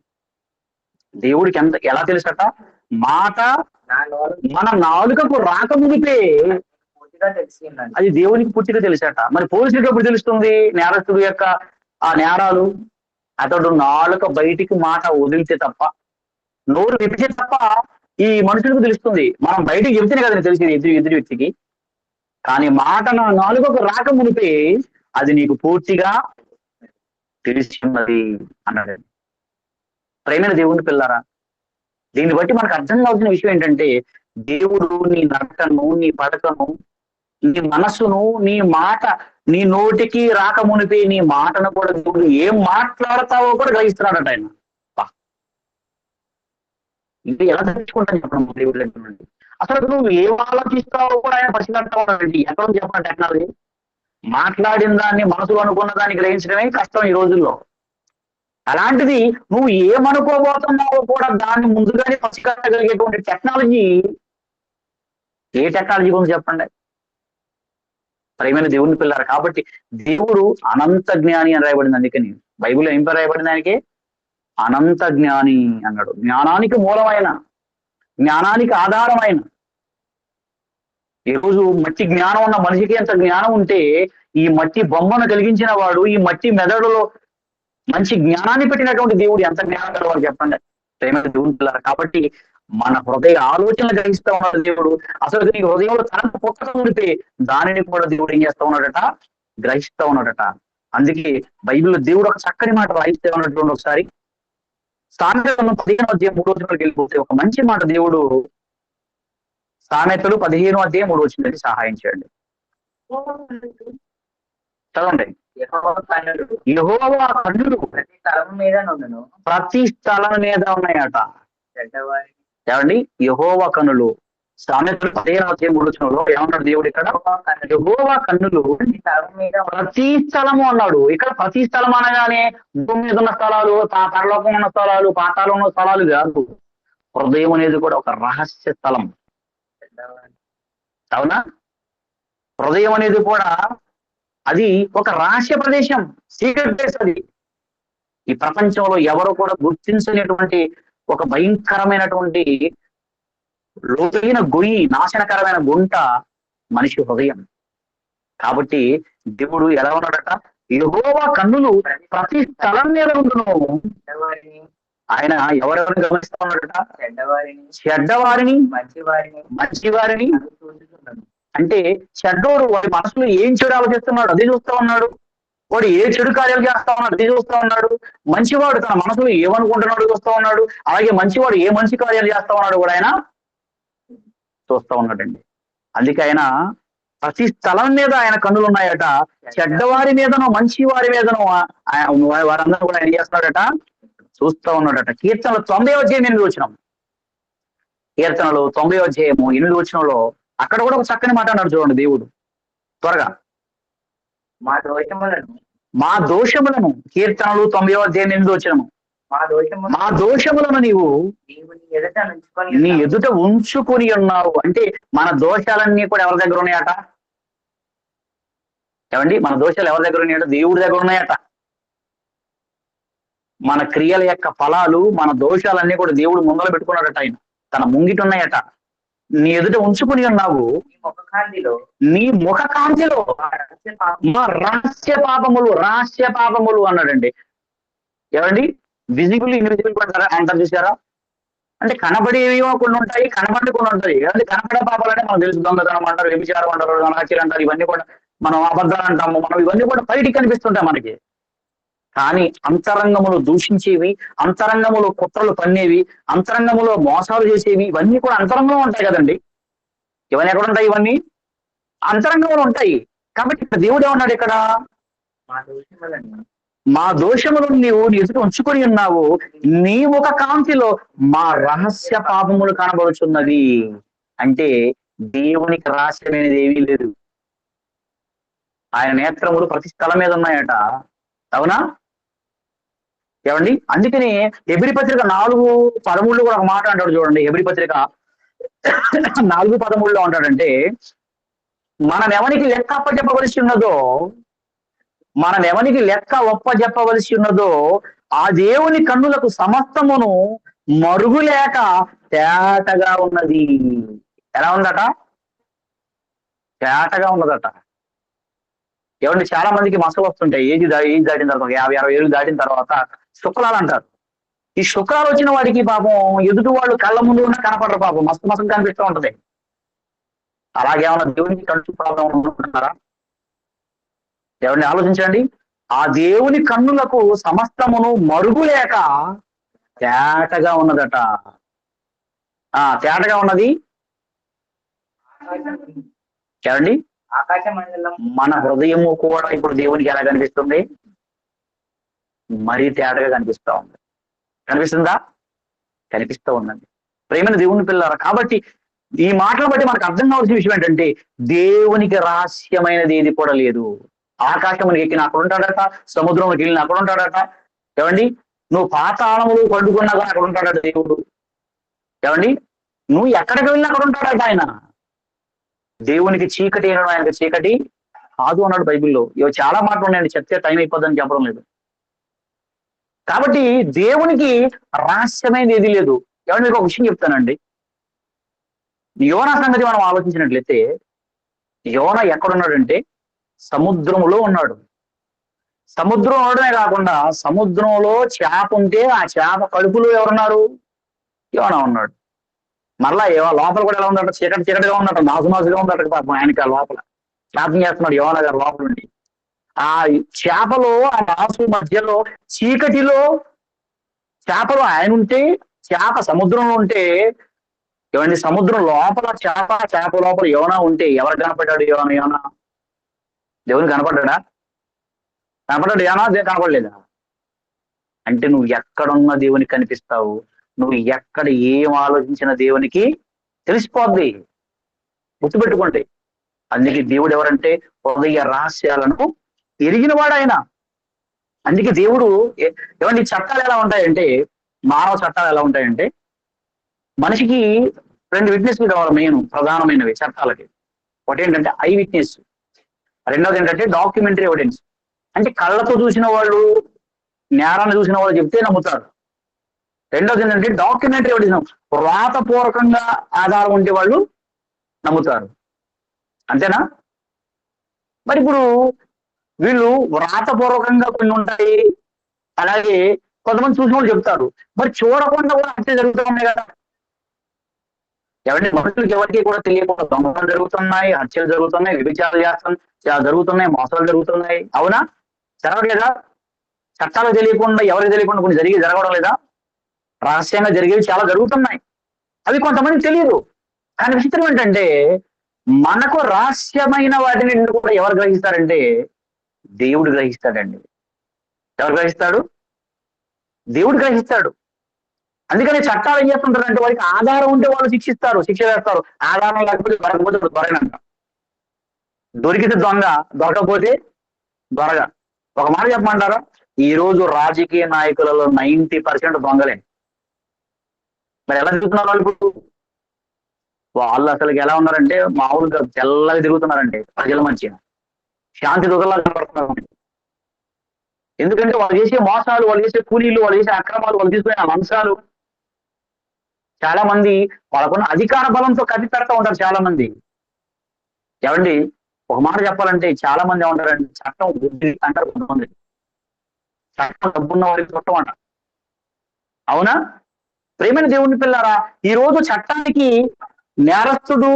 దేవుడికి ఎలా తెలుసట? మాట మన నాలుకకు రాక మునిపే అది దేవునికి పూర్తిగా తెలుసట. మరి పోలీసులకు ఎప్పుడు తెలుస్తుంది నేరస్తుడు యొక్క ఆ నేరాలు? అతడు నాలుక బయటికి మాట వదిలితే తప్ప, నోరు విప్పితే తప్ప ఈ మనుషులకు తెలుస్తుంది. మనం బయటికి చెబితేనే కదా తెలిసింది ఎదురు వ్యక్తికి. కానీ మాట నా నాలుకకు రాక మునిపే అది నీకు పూర్తిగా తెలిసిన్నది అన్నాడు. ప్రేమైన దేవుని పిల్లారా, దీన్ని బట్టి మనకు అర్థం కావాల్సిన విషయం ఏంటంటే, దేవుడు నీ నడకను, నీ పడకను, నీ మనసును, నీ మాట, నీ నోటికి రాక మునిపే నీ మాటను కూడా దేవుడు ఏం మాట్లాడతావో కూడా గ్రహిస్తున్నాడట ఆయన. ఇంకా ఎలా తెలుసుకుంటాను చెప్పండి దేవుడు అంటున్నాడు. అసలు నువ్వు ఏం ఆలోచిస్తావో కూడా ఆయన పరిశీలిస్తావు. ఎక్కడ చెప్పండి టెక్నాలజీ మాట్లాడిన దాన్ని, మనసులో అనుకున్న దాన్ని గ్రహించడమే కష్టం ఈ రోజుల్లో. అలాంటిది నువ్వు ఏమనుకోబోతున్నావో కూడా దాన్ని ముందుగానే పసిగట్టగలిగేటువంటి టెక్నాలజీ ఏ టెక్నాలజీ గురించి చెప్పండి. ప్రేమైన దేవుని పిల్లారు కాబట్టి దేవుడు అనంత జ్ఞాని అని రాయబడింది. అందుకని బైబిల్లో ఏం రాయబడింది? ఆయనకి అనంత జ్ఞాని అన్నాడు. జ్ఞానానికి మూలమైన, జ్ఞానానికి ఆధారమైన. ఈరోజు మట్టి జ్ఞానం ఉన్న మనిషికి ఎంత జ్ఞానం ఉంటే, ఈ మట్టి బొమ్మను కలిగించిన వాడు, ఈ మట్టి మెదడులో మంచి జ్ఞానాన్ని పెట్టినటువంటి దేవుడు ఎంత జ్ఞానం కలవాడు చెప్పండి ప్రేమ దేవుని పిల్లారు. కాబట్టి మన హృదయ ఆలోచనలు గ్రహిస్తా ఉన్నాడు దేవుడు. అసలు నీ హృదయంలో తనకు పుట్టక ఉండితే దానిని కూడా దేవుడు ఏం చేస్తా ఉన్నాడట? గ్రహిస్తా ఉన్నాడట. అందుకే బైబిల్లో దేవుడు ఒక చక్కని మాట రాయిస్తే ఉన్నటువంటి ఒకసారి సామెతలు 15వ అధ్యాయం 3వ వచనంలోకి వెళ్ళిపోతే ఒక మంచి మాట దేవుడు సామెతలు 15వ అధ్యాయం 3వ వచనానికి సహాయం చేయండి. చదవండి. యెహోవా కన్నులు ప్రతి స్థలం మీద నుండును, ప్రతి స్థలం మీద ఉన్నాయట. చెడ్డవారి ఏమండి? యెహోవా కన్నులు. సామెతలు 15వ అధ్యాయం 3వ వచనంలో ఏమన్నాడు దేవుడు? ఇక్కడ యెహోవా కన్నులు ప్రతి స్థలం మీద ప్రతి స్థలము అన్నాడు. ఇక్కడ ప్రతి స్థలం అనగానే భూమి మీద ఉన్న స్థలాలు, పరలోకం ఉన్న స్థలాలు, పాతాళం ఉన్న స్థలాలు కాదు. హృదయం అనేది కూడా ఒక రహస్య స్థలం. చెడ్డవారి అవునా? హృదయం అనేది కూడా అది ఒక రహస్య ప్రదేశం, సీక్రెట్ ప్లేస్. అది ఈ ప్రపంచంలో ఎవరు కూడా గుర్తించలేటువంటి ఒక భయంకరమైనటువంటి లోతైన గొయ్యి, నాశనకరమైన గుంట మనిషి హృదయం. కాబట్టి దేవుడు ఎలా ఉన్నాడట? యెహోవా కన్నులు ప్రతి స్థలం మీద ఉండును. చెడ్డవారిని ఆయన ఎవరెవరిని గమనిస్తా ఉన్నాడట? చెడ్డవారిని చెడ్డవారిని, మంచి వారిని. చూస్తున్నాను. అంటే చెడ్డోడు వాడి మనసులో ఏం చెడు ఆలోచిస్తున్నాడు అదే చూస్తా ఉన్నాడు. వాడు ఏ చెడు కార్యాలు చేస్తా ఉన్నాడు అదే చూస్తా ఉన్నాడు. మంచివాడు తన మనసులో ఏమనుకుంటున్నాడు చూస్తా ఉన్నాడు. అలాగే మంచివాడు ఏ మంచి కార్యాలు చేస్తా ఉన్నాడు కూడా ఆయన చూస్తా ఉన్నాడండి. అందుకే ఆయన ప్రతి స్థలం మీద ఆయన కన్నులు ఉన్నాయట. చెడ్డవారి మీదనో మంచి వారి మీదనో వారందరూ కూడా ఆయన చేస్తున్నాడట, చూస్తా ఉన్నాడట. కీర్తనలు 90వ అధ్యాయం 8వ వచనం. కీర్తనలు 90వ అధ్యాయము 8వ వచనంలో అక్కడ కూడా ఒక చక్కని మాట అన్నాడు చూడండి దేవుడు. త్వరగా మా దోషములను కీర్తనలు 90వ అధ్యాయం 8వ వచనము. మా దోషములను నీవు నీ ఎదుట ఉంచుకొని ఉన్నావు. అంటే మన దోషాలన్నీ కూడా ఎవరి దగ్గర ఉన్నాయట? ఏమండి? మన దోషాలు ఎవరి దగ్గర ఉన్నాయట? దేవుడి దగ్గర ఉన్నాయట. మన క్రియల యొక్క ఫలాలు, మన దోషాలన్నీ కూడా దేవుడు ముందర పెట్టుకున్నాడట. ఆయన తన ముంగిట ఉన్నాయట. నీ ఎదుట ఉంచుకుని ఉన్నావు. నీ ముఖ కాంతిలో మా రహస్య పాపములు అన్నాడండి. ఏమండి? విజిబుల్, ఇన్విజిబుల్ అంటారు చూసారా? అంటే కనబడేవివో కొన్ని ఉంటాయి, కనబడి కొన్ని ఉంటాయి. అంటే కనబడే పాపాలంటే మనం తెలుసు. దొంగతనం అంటారు, వ్యభిచారం అంటారు, అనాచారం అంటారు. ఇవన్నీ కూడా మనం అబద్ధాలు అంటాము. మనం ఇవన్నీ కూడా బయటికి కనిపిస్తుంటాయి మనకి. కానీ అంతరంగములు దూషించేవి, అంతరంగములు కుట్రలు పన్నేవి, అంతరంగములో మోసాలు చేసేవి, ఇవన్నీ కూడా అంతరంగంలో ఉంటాయి కదండి. ఇవన్నీ ఎక్కడ ఉంటాయి? ఇవన్నీ అంతరంగంలో ఉంటాయి. కాబట్టి ఇక్కడ దేవుడు ఏమన్నాడు ఇక్కడ, మా దోషములను మా దోషములను నీవు నీ ఎదుట ఉంచుకొని ఉన్నావు, నీ ముఖ కాంతిలో మా రహస్య పాపములు కనబడుచున్నది. అంటే దేవునికి రహస్యమైనది ఏమీ లేదు. ఆయన నేత్రములు ప్రతి స్థలం మీద ఉన్నాయట. అవునా? ఏమండి? అందుకని హెబ్రీ పత్రిక 4:13 కూడా ఒక మాట అంటాడు చూడండి. హెబ్రీ పత్రిక 4:13 ఉంటాడంటే, మనం ఎవరికి లెక్క అప్పచెప్పవలసి ఉన్నదో, మనం ఎవరికి లెక్క ఒప్పజెప్పవలసి ఉన్నదో, ఆ దేవుని కన్నులకు సమస్తమును మరుగులేక తేటగా ఉన్నది. ఎలా ఉందట? తేటగా ఉన్నదట. ఏమండి? చాలా మందికి మసలు వస్తుంటాయి. ఏజ్ దాటిన తర్వాత 50-60 ఏళ్ళు దాటిన తర్వాత శుక్లాలు అంటారు. ఈ శుక్లాలు వచ్చిన వాడికి పాపం ఎదుటి వాళ్ళు కళ్ళ ముందు ఉన్న కనపడరు, పాపం మస్తు మస్తు కనిపిస్తూ ఉంటది. అలాగేమన్నా దేవునికి కంటి ప్రాబ్లం అనుకుంటున్నారా? ఏమండి? ఆలోచించండి. ఆ దేవుని కన్నులకు సమస్తమును మరుగులేక తేటగా ఉన్నదట. తేటగా ఉన్నది. ఏమండి? ఆకాశ మండలం మన హృదయము కూడా ఇప్పుడు దేవునికి ఎలా కనిపిస్తుంది? మరీ తేటగా కనిపిస్తా ఉంది. కనిపిస్తుందా? కనిపిస్తూ ఉందండి. ప్రేమైన దేవుని పిల్లరా, కాబట్టి ఈ మాటలు బట్టి మనకు అర్థం కావాల్సిన విషయం ఏంటంటే, దేవునికి రహస్యమైనది ఏది కూడా లేదు. ఆకాశమునికి ఎక్కిన అక్కడ ఉంటాడట, సముద్రంలోకి వెళ్ళిన అక్కడ ఉంటాడట. ఏమండి? నువ్వు పాతాళములు పండుకున్నా కానీ అక్కడ ఉంటాడట దేవుడు. ఏమండి? నువ్వు ఎక్కడికి వెళ్ళినా అక్కడ ఉంటాడట ఆయన. దేవునికి చీకటి అయినడు ఆయనకు చీకటి కాదు అన్నాడు బైబిల్లో. ఇవి చాలా మాటలు ఉన్నాయండి, చెప్తే టైం అయిపోద్దని చెప్పడం లేదు. కాబట్టి దేవునికి రహస్యమైనది ఏది లేదు. ఏమంటే మీకు ఒక విషయం చెప్తానండి. యోనా సంగతి మనం ఆలోచించినట్లయితే, యోనా ఎక్కడున్నాడంటే సముద్రంలో ఉన్నాడు. సముద్రం ఉండడమే కాకుండా సముద్రంలో చేప ఉంటే ఆ చేప కడుపులో ఎవరున్నారు? యోనా ఉన్నాడు. మరలా లోపల కూడా ఎలా ఉందట? చీకటి చీకటిగా ఉందట, నాసుగా ఉందట. పాపం ఆయనకి ఆ లోపల ప్రార్థన చేస్తున్నాడు యోనా గారు లోపల ఉండి. ఆ చేపలో, ఆ నాసు మధ్యలో చీకటిలో చేపలో ఆయన ఉంటే, చేప సముద్రంలో ఉంటే, ఏమండి? సముద్రం లోపల చేప లోపల యోనా ఉంటే ఎవరు కనపడ్డాడు? యోనా దేవుని కనపడ్డా? కనపడ్డాడు యోనా? కనపడలేదా? అంటే నువ్వు ఎక్కడున్న దేవునికి కనిపిస్తావు, నువ్వు ఎక్కడ ఏం ఆలోచించిన దేవునికి తెలిసిపోద్ది. గుర్తుపెట్టుకోండి. అందుకే దేవుడు ఎవరంటే హృదయ రహస్యాలను ఎరిగినవాడు ఆయన. అందుకే దేవుడు ఏమండి చట్టాలు ఎలా ఉంటాయంటే, మానవ చట్టాలు ఎలా ఉంటాయంటే, మనిషికి 2 విట్నెస్లు కావాలి. ప్రధానమైనవి చట్టాలకి. ఒకటి ఏంటంటే ఐ విట్నెస్, రెండవది ఏంటంటే డాక్యుమెంటరీ ఎవిడెన్స్. అంటే కళ్ళతో చూసిన వాళ్ళు, నేరాన్ని చూసిన వాళ్ళు చెప్తే నమ్ముతారు. రెండవది ఏంటంటే డాక్యుమెంటరీ ఎవిడెన్స్, వ్రాతపూర్వకంగా ఆధారం ఉంటే వాళ్ళు నమ్ముతారు. అంతేనా? మరి ఇప్పుడు వీళ్ళు వ్రాతపూర్వకంగా కొన్ని ఉంటాయి, అలాగే కొంతమంది చూసిన వాళ్ళు చెప్తారు. మరి చూడకుండా కూడా హత్య జరుగుతూ ఉన్నాయి కదా. ఎవరి మనుషులకి ఎవరికి కూడా తెలియకుండా దొంగలు జరుగుతున్నాయి, హత్యలు జరుగుతున్నాయి, వ్యభిచారాలు జరుగుతున్నాయి, మోసాలు జరుగుతున్నాయి. అవునా? జరగలేదా? చట్టాలు తెలియకుండా, ఎవరికి తెలియకుండా కొన్ని జరగడం లేదా? రహస్యంగా జరిగేవి చాలా జరుగుతున్నాయి. అవి కొంతమంది తెలియదు. కానీ విచిత్రం ఏంటంటే, మనకు రహస్యమైన వాటిని కూడా ఎవరు గ్రహిస్తారంటే దేవుడు గ్రహిస్తాడండి. ఎవరు గ్రహిస్తాడు? దేవుడు గ్రహిస్తాడు. అందుకని చట్టాలు ఏం చేస్తుంటారంటే, వారికి ఆధారం ఉంటే వాళ్ళు శిక్ష వేస్తారు. ఆధారం లేకపోతే దొరకపోతే దొరకనంట. దొరికితే దొంగ, దొరకపోతే దొరగా. ఒక మాట చెప్పమంటారా? ఈ రోజు రాజకీయ నాయకులలో 90% దొంగలే. మరి ఎలా తిరుగుతున్నారు వాళ్ళు ఇప్పుడు? వాళ్ళు అసలుకి ఎలా ఉన్నారంటే మామూలుగా తెల్లగా తిరుగుతున్నారంటే ప్రజల మధ్య శాంతి దూతలా కనబడుతున్నారు. ఎందుకంటే వాళ్ళు చేసే మోసాలు, వాళ్ళు చేసే కూలీలు, వాళ్ళు చేసే అక్రమాలు, వాళ్ళు తీసుకునే అంశాలు, చాలా మంది వాళ్ళకున్న అధికార బలంతో కప్పిపెడతా ఉంటారు. చాలా మంది ఏమండి, ఒక మాట చెప్పాలంటే చాలా మంది ఏమంటారంటే చట్టం బుద్ధి అంటారు కొంతమంది. చట్టం డబ్బున్న వారికి చుట్టం అంట. అవునా? ప్రేమైన దేవుని పిల్లారా, ఈ రోజు చట్టానికి నేరస్తుడు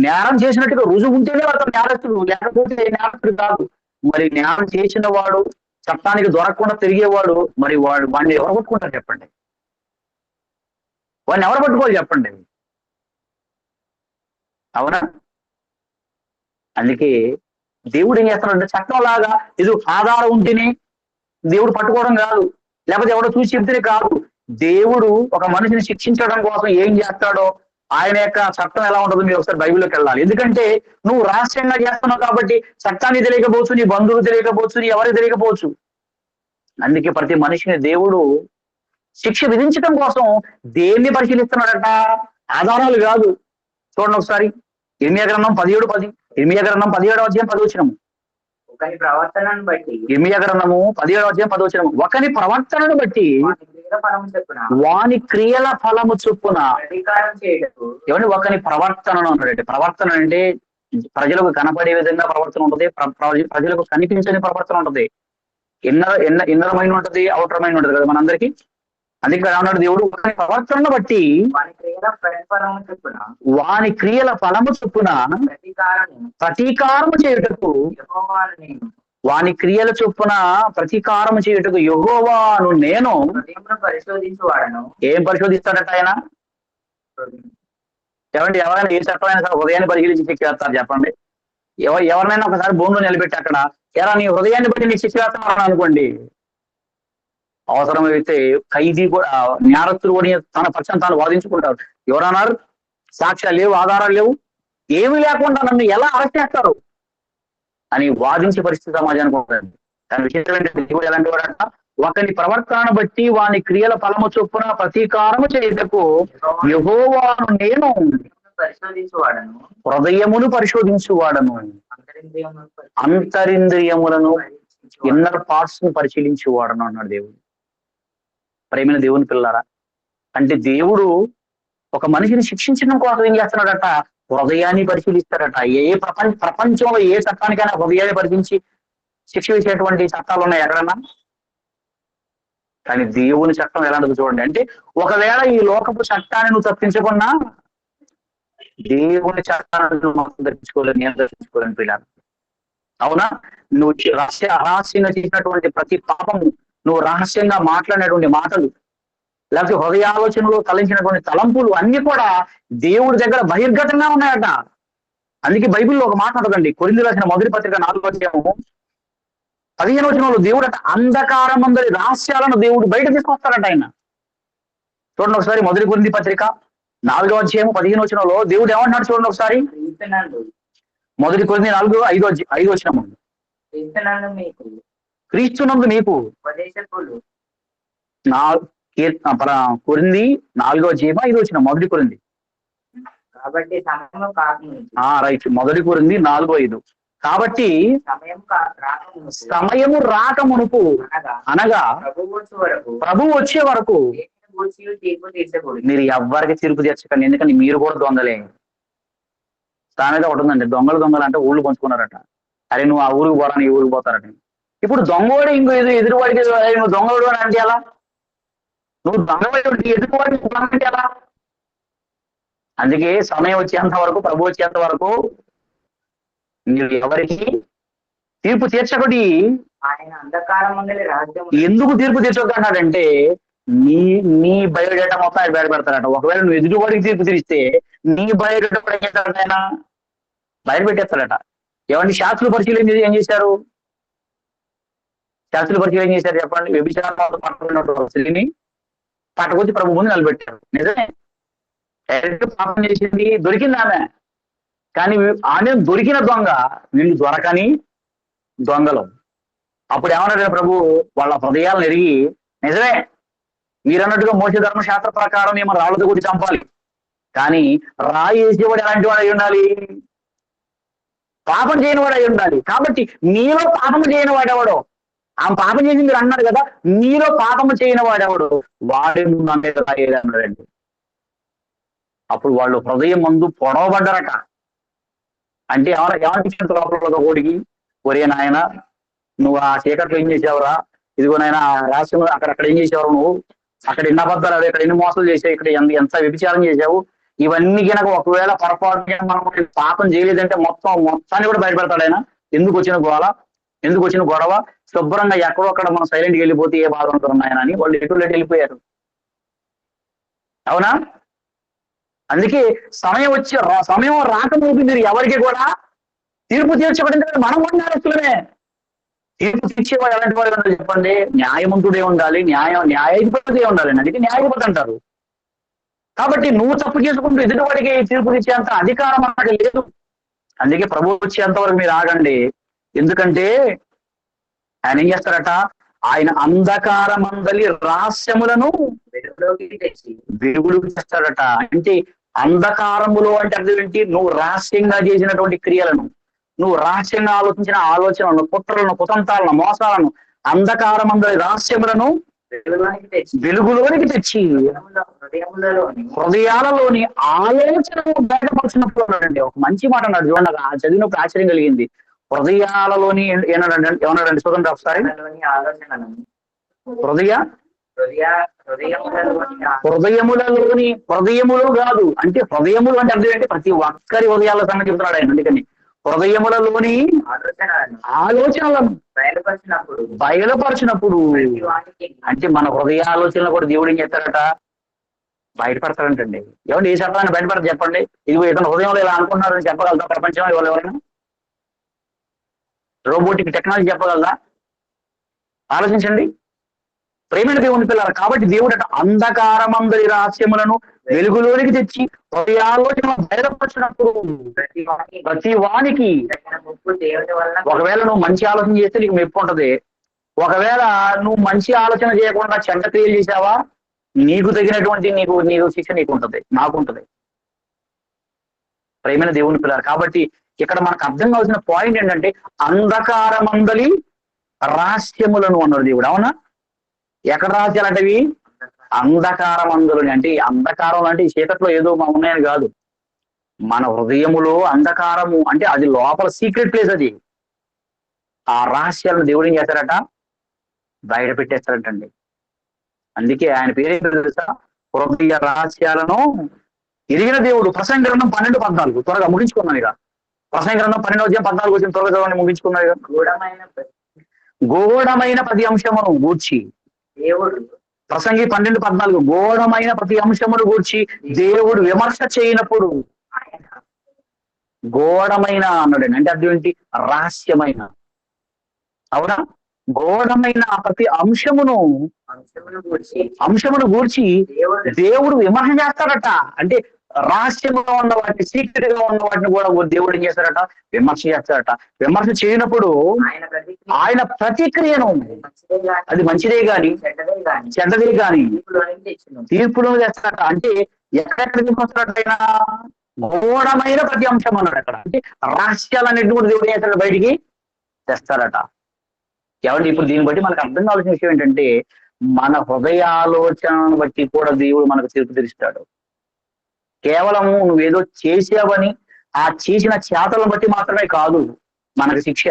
నేరం చేసినట్టుగా రుజువు ఉంటేనే అతను నేరస్తుడు, లేకపోతే నేరస్తుడు కాదు. మరి నేరం చేసిన వాడు, చట్టానికి దొరకకుండా తిరిగేవాడు, మరి వాడిని ఎవరు పట్టుకుంటారు చెప్పండి? వాడిని ఎవరు పట్టుకోవాలి చెప్పండి? అవునా? అందుకే దేవుడు ఏం చేస్తున్నాడంటే చట్టం లాగా ఇది ఆధారం ఉంటేనే దేవుడు పట్టుకోవడం కాదు, లేకపోతే ఎవడో చూసి చెప్తేనే కాదు. దేవుడు ఒక మనిషిని శిక్షించడం కోసం ఏం చేస్తాడో ఆయన యొక్క చట్టం ఎలా ఉంటుందో మీరు ఒకసారి బైబిల్లోకి వెళ్ళాలి. ఎందుకంటే నువ్వు రహస్యంగా చేస్తున్నావు కాబట్టి చట్టాన్ని తెలియకపోవచ్చు, నీ బంధువులు తెలియకపోవచ్చు, నీ ఎవరికి తెలియకపోవచ్చు. అందుకే ప్రతి మనిషిని దేవుడు శిక్ష విధించడం కోసం దేన్ని పరిశీలిస్తున్నాడట? ఆధారాలు కాదు. చూడండి ఒకసారి ఇర్మియా గ్రంథం 17:10, ఇర్మియా గ్రంథం 17:10. ఒకరి ప్రవర్తనను బట్టి ఇర్మియా గ్రంథము 17:10. ఒకని ప్రవర్తనను బట్టి వాని క్రియల ఫలము చొప్పున వాని క్రియల ఫలము చొప్పున ప్రతీకారం చేయటకు ఏమంటే ఒకని ప్రవర్తనను అన్నాడంటే, ప్రవర్తన అంటే ప్రజలకు కనపడే విధంగా ప్రవర్తన ఉంటుంది, ప్రజలకు కనిపించని ప్రవర్తన ఉంటుంది. ఇన్నర్ మైండ్ ఉంటుంది, అవుటర్ మైండ్ ఉంటుంది కదా మనందరికీ. అందుకే అన్నాడు దేవుడు ఒకని ప్రవర్తనను బట్టి వాని క్రియల ప్రతిఫలము చొప్పున వాని క్రియల ఫలము చొప్పున ప్రతీకారము చేయుటకు యెహోవాను నేను వాని క్రియల చొప్పున ప్రతీకారం చేయుటకు యెహోవాను నేను. హృదయమును పరిశోధించువాడను. ఏం పరిశోధిస్తాడట ఆయన? ఏమంటే ఎవరైనా ఏ చట్టమైనా సరే హృదయాన్ని పరిశీలించి శిక్ష వేస్తారు చెప్పండి. ఎవరినైనా ఒకసారి భూమిలో నిలబెట్టి అక్కడ ఎలా నీ హృదయాన్ని బట్టి నీకు శిక్ష వేస్తామని అనుకోండి, అవసరమైతే ఖైదీ కూడా నేరస్తులు కూడా తన పక్షం తాను వాదించుకుంటారు. ఎవరన్నారు? సాక్ష్యాలు లేవు, ఆధారాలు లేవు, ఏమీ లేకుండా నన్ను ఎలా అరెస్ట్ చేస్తారు అని వాదించే పరిస్థితి సమాజానికి ఉంటుంది. దాని విషయం ఏంటంటే దేవుడు ఎలాంటి వాడంట? ఒకని ప్రవర్తనను బట్టి వాని క్రియల ఫలము చొప్పున ప్రతీకారము చేయుటకు యెహోవాను నేను పరిశోధించువాడను. హృదయమును పరిశోధించువాడను, అంతరింద్రియములను ఇన్నర్ పార్ట్స్ ను పరిశీలించువాడను అన్నాడు దేవుడు. ప్రేమైన దేవుని పిల్లారా, అంటే దేవుడు ఒక మనిషిని శిక్షించడం కోసం ఏం చేస్తున్నాడట? హృదయాన్ని పరిశీలిస్తాడట. ప్రపంచంలో ఏ చట్టానికైనా హృదయాన్ని పరిశీలించి శిక్ష వేసేటువంటి చట్టాలు ఉన్నాయి ఎక్కడన్నా? కానీ దేవుని చట్టం ఎలాంటిది చూడండి. అంటే ఒకవేళ ఈ లోకపు చట్టాన్ని నువ్వు తప్పించకున్నా దేవుని చట్టాన్ని నువ్వు మొత్తం తప్పించుకోలేని, నేను తప్పించుకోలేని పిల్లలు. అవునా? నువ్వు రహస్యంగా చేసినటువంటి ప్రతి పాపము, నువ్వు రహస్యంగా మాట్లాడినటువంటి మాటలు, లేకపోతే హృదయాలోచనలో తలంచినటువంటి తలంపులు అన్ని కూడా దేవుడి దగ్గర బహిర్గతంగా ఉన్నాయట. అందుకే బైబిల్లో ఒక మాట ఉంటుందండి, కొరింథీయులకు రాసిన మొదటి పత్రిక 4:15 దేవుడు అట అంధకారం అందరి రహస్యాలను దేవుడు బయట తీసుకొస్తాడట ఆయన. చూడండి ఒకసారి మొదటి కొరింథీ పత్రిక 4:15 దేవుడు ఏమంటున్నాడు చూడండి ఒకసారి. మొదటి కొరింథీ 4:5 క్రీస్తునందు మీకు ఉపదేశకులు కొరింథీ 4:5 మొదటి కొరింథీ. కాబట్టి సమయము కాకముందు. రైట్, మొదటి కొరింథీ 4:5. కాబట్టి సమయము రాకమునుపు అనగా ప్రభు వచ్చే వరకు మీరు ఎవ్వరికి తీర్పు తీర్చకండి, ఎందుకంటే మీరు కూడా దొంగలే. దానిగా ఉంటుందండి, దొంగలు అంటే ఊళ్ళు పంచుకున్నారట. అరే నువ్వు ఆ ఊరికి పోరా, ఈ ఊరికి పోతారట. ఇప్పుడు దొంగవాడు ఇంకో ఎదురువాడికి నువ్వు దొంగవాడు అని అంటే ఎలా? నువ్వు దొంగవాడి ఎదురువాడికి అంటే ఎలా? అందుకే సమయం వచ్చేంత వరకు, ప్రభు వచ్చేంత వరకు మీరు ఎవరికి తీర్పు తీర్చకటి. ఆయన అంధకారం మందలి రాజ్యం. ఎందుకు తీర్పు తీర్చొద్దన్నాడంటే నీ బయోడేటా మొత్తం ఆయన బయట పెడతారట. ఒకవేళ నువ్వు ఎదుటివాడికి తీర్పు తీరిస్తే నీ బయోడేటా కూడా ఏం చేస్తాడట ఆయన? బయట పెట్టేస్తాడట. ఏమంటే శాస్త్రులు పరిశీలన ఏం చేశారు? శాస్త్రులు పరిశీలన ఏం చేశారు చెప్పండి? వ్యభిచారం పట్టుకున్నటువంటి స్త్రీని పట్టుకొచ్చి ప్రభు ముందు నిలబెట్టారు. నిజమే, పాపం చేసింది, దొరికింది ఆమె. కానీ ఆమె దొరికిన దొంగ, వీళ్ళు దొరకని దొంగలు. అప్పుడు ఏమన్నాడు ప్రభు? వాళ్ళ హృదయాలను ఎరిగి, నిజమే మీరన్నట్టుగా మోసే ధర్మశాస్త్ర ప్రకారం ఏమో రాళ్ళతో కొట్టి చంపాలి, కానీ రాయి వేసేవాడు ఎలాంటి వాడు అయి ఉండాలి? పాపం చేయని వాడు అయి ఉండాలి. కాబట్టి నీలో పాపం చేయని వాడెవడో, ఆమె పాపం చేసి మీరు అన్నారు కదా, నీలో పాపము చేయని వాడెవడు వాడే ముందు నా మీద రాయేది అన్నాడండి. అప్పుడు వాళ్ళు హృదయం ముందు పొడవబడ్డారట. అంటే ఏమనిపించిన లోపల కోడికి, ఒరే నాయన నువ్వు ఆ చీకట్లో ఏం చేసావురా, ఇదిగో నాయన రాష్ట్రంలో అక్కడక్కడ ఏం చేసావు నువ్వు, అక్కడ ఎన్ని అబద్ధాలు, అదే ఇక్కడ ఎన్ని మోసాలు చేసావు, ఇక్కడ ఎంత వ్యభిచారం చేసావు, ఇవన్నీ కనుక ఒకవేళ పొరపాటు మనం పాపం చేయలేదంటే మొత్తాన్ని కూడా బయటపెడతాడు ఆయన. ఎందుకు వచ్చిన గోళ, ఎందుకు వచ్చిన గొడవ, శుభ్రంగా ఎక్కడో అక్కడ మనం సైలెంట్కి వెళ్ళిపోతే ఏ బాధ ఉంటుంది ఆయన అని వాళ్ళు ఎటు వెళ్ళిపోయారు. అవునా? అందుకే సమయం రాకముందు మీరు ఎవరికి కూడా తీర్పు తీర్చబడింది కానీ మనం కూడా నేరస్తులమే. తీర్పు తీర్చేవాడు ఎలాంటి వాడు ఉండాలి చెప్పండి? న్యాయవంతుడే ఉండాలి, న్యాయాధిపతిదే ఉండాలి. అందుకే న్యాయాధిపతి అంటారు. కాబట్టి నువ్వు తప్పు చేసుకుంటూ ఎదుటివాడికి తీర్పు తీర్చేంత అధికారం అన్నది లేదు. అందుకే ప్రభు వచ్చేంత వరకు మీరు ఆగండి. ఎందుకంటే ఆయన ఏం చేస్తారట? ఆయన అంధకారమందలి రహస్యములను వెలుగులోకి తెచ్చి వెలుగులోకి తెస్తాడట. అంటే అంధకారములో అంటే అర్థం ఏంటి? నువ్వు రహస్యంగా చేసినటువంటి క్రియలను, నువ్వు రహస్యంగా ఆలోచించిన ఆలోచనలను, కుట్రలను, కుతంత్రాలను, మోసాలను, అంధకారమందలి రహస్యములను వెలుగులోనికి తెచ్చి వెలుగులోనికి తెచ్చి హృదయములలోని హృదయాలలోని ఆలోచనను బయటపరుచినప్పుడు అన్నాడండి. ఒక మంచి మాట అన్నాడు చూడండి. నాకు ఆ చదివినప్పుడు ఆశ్చర్యం కలిగింది. హృదయాలలోని ఏమన్నాడండి? చూడండి ఒకసారి. ఆలోచనలను హృదయ హృదయములలోని హృదయములు కాదు అంటే హృదయములు అంటే అర్థం ఏంటి? ప్రతి ఒక్కరి హృదయాల సంగతి చెబుతున్నాడు ఆయన. అందుకని హృదయములలోని ఆలోచనలను బయలుపరిచినప్పుడు అంటే మన హృదయ ఆలోచనలు కూడా దేవుడు ఏం చేస్తారట? బయటపడతాడంటండి. ఎవరు ఏ శాతాన్ని బయటపడతారు చెప్పండి? ఇది ఇతను హృదయంలో ఇలా అనుకున్నారని చెప్పగలుగుతా ప్రపంచం ఇవాళ ఎవరైనా? రోబోటిక్ టెక్నాలజీ చెప్పగలదా? ఆలోచించండి ప్రేమైన దేవుని పిల్లలు. కాబట్టి దేవుడు అట అంధకారమందరి రహస్యములను వెలుగులోనికి తెచ్చి హృదయాలోచన బయలుపరిచినప్పుడు ప్రతి వానికి ఒకవేళ నువ్వు మంచి ఆలోచన చేస్తే నీకు మెప్పు ఉంటది. ఒకవేళ నువ్వు మంచి ఆలోచన చేయకుండా చెడ్డ క్రియలు చేసావా, నీకు తగినటువంటి నీకు శిక్ష నీకు ఉంటది, నాకు ఉంటది. ప్రేమైన దేవుని పిల్లలు. కాబట్టి ఇక్కడ మనకు అర్థం కావాల్సిన పాయింట్ ఏంటంటే అంధకారమందలి రహస్యములను అన్నాడు దేవుడు. అవునా? ఎక్కడ రహస్యాలంటవి? అంధకారమందులని. అంటే అంధకారం అంటే చీకట్లో ఏదో ఉన్నాయని కాదు. మన హృదయములో అంధకారము అంటే అది లోపల సీక్రెట్ ప్లేస్. అది ఆ రహస్యాలను దేవుడు ఏం చేస్తారట? బయట పెట్టేస్తారటండి. అందుకే ఆయన పేరు తెలుసా? హృదయ రహస్యాలను ఎరిగిన దేవుడు. ప్రసంగ గ్రంథం 12:14 త్వరగా ముగించుకున్నాను ఇక. ప్రసంగ గ్రంథం 12:14 వచ్చిన త్వరగా చదవండి, ముగించుకున్నాను ఇక. గూఢమైన ప్రతి అంశమును గూర్చి దేవుడు ప్రసంగి 12:14 గూఢమైన ప్రతి అంశమును గూర్చి దేవుడు విమర్శ చేయనప్పుడు గూఢమైన అన్నాడండి. అంటే అర్థం ఏంటి? రహస్యమైన. అవునా? గూఢమైన ప్రతి అంశమును గూర్చి దేవుడు విమర్శ చేస్తాడట. అంటే రహస్యంగా ఉన్న వాటిని, సీక్రెట్ గా ఉన్న వాటిని కూడా దేవుడు ఏం చేస్తాడట? విమర్శ చేస్తాడట. విమర్శ చేయనప్పుడు ఆయన ప్రతిక్రియను, అది మంచిదే గాని చెడ్డదే గాని తీర్పులో చేస్తాడట. అంటే ఎక్కడెక్కడ తీసుకొస్తాడట? ఆయన గూఢమైన ప్రతి అంశం అన్నాడు అక్కడ. అంటే రహస్యాలన్నింటినీ కూడా దేవుడు చేస్తాడు, బయటికి తెస్తాడట. ఎవరి ఇప్పుడు దీన్ని బట్టి మనకు అర్థం కావాల్సిన విషయం ఏంటంటే మన హృదయాలోచనను బట్టి కూడా దేవుడు మనకు తీర్పు తీరుస్తాడు. కేవలము నువ్వేదో చేసావని ఆ చేసిన చేతలను బట్టి మాత్రమే కాదు మనకు శిక్ష.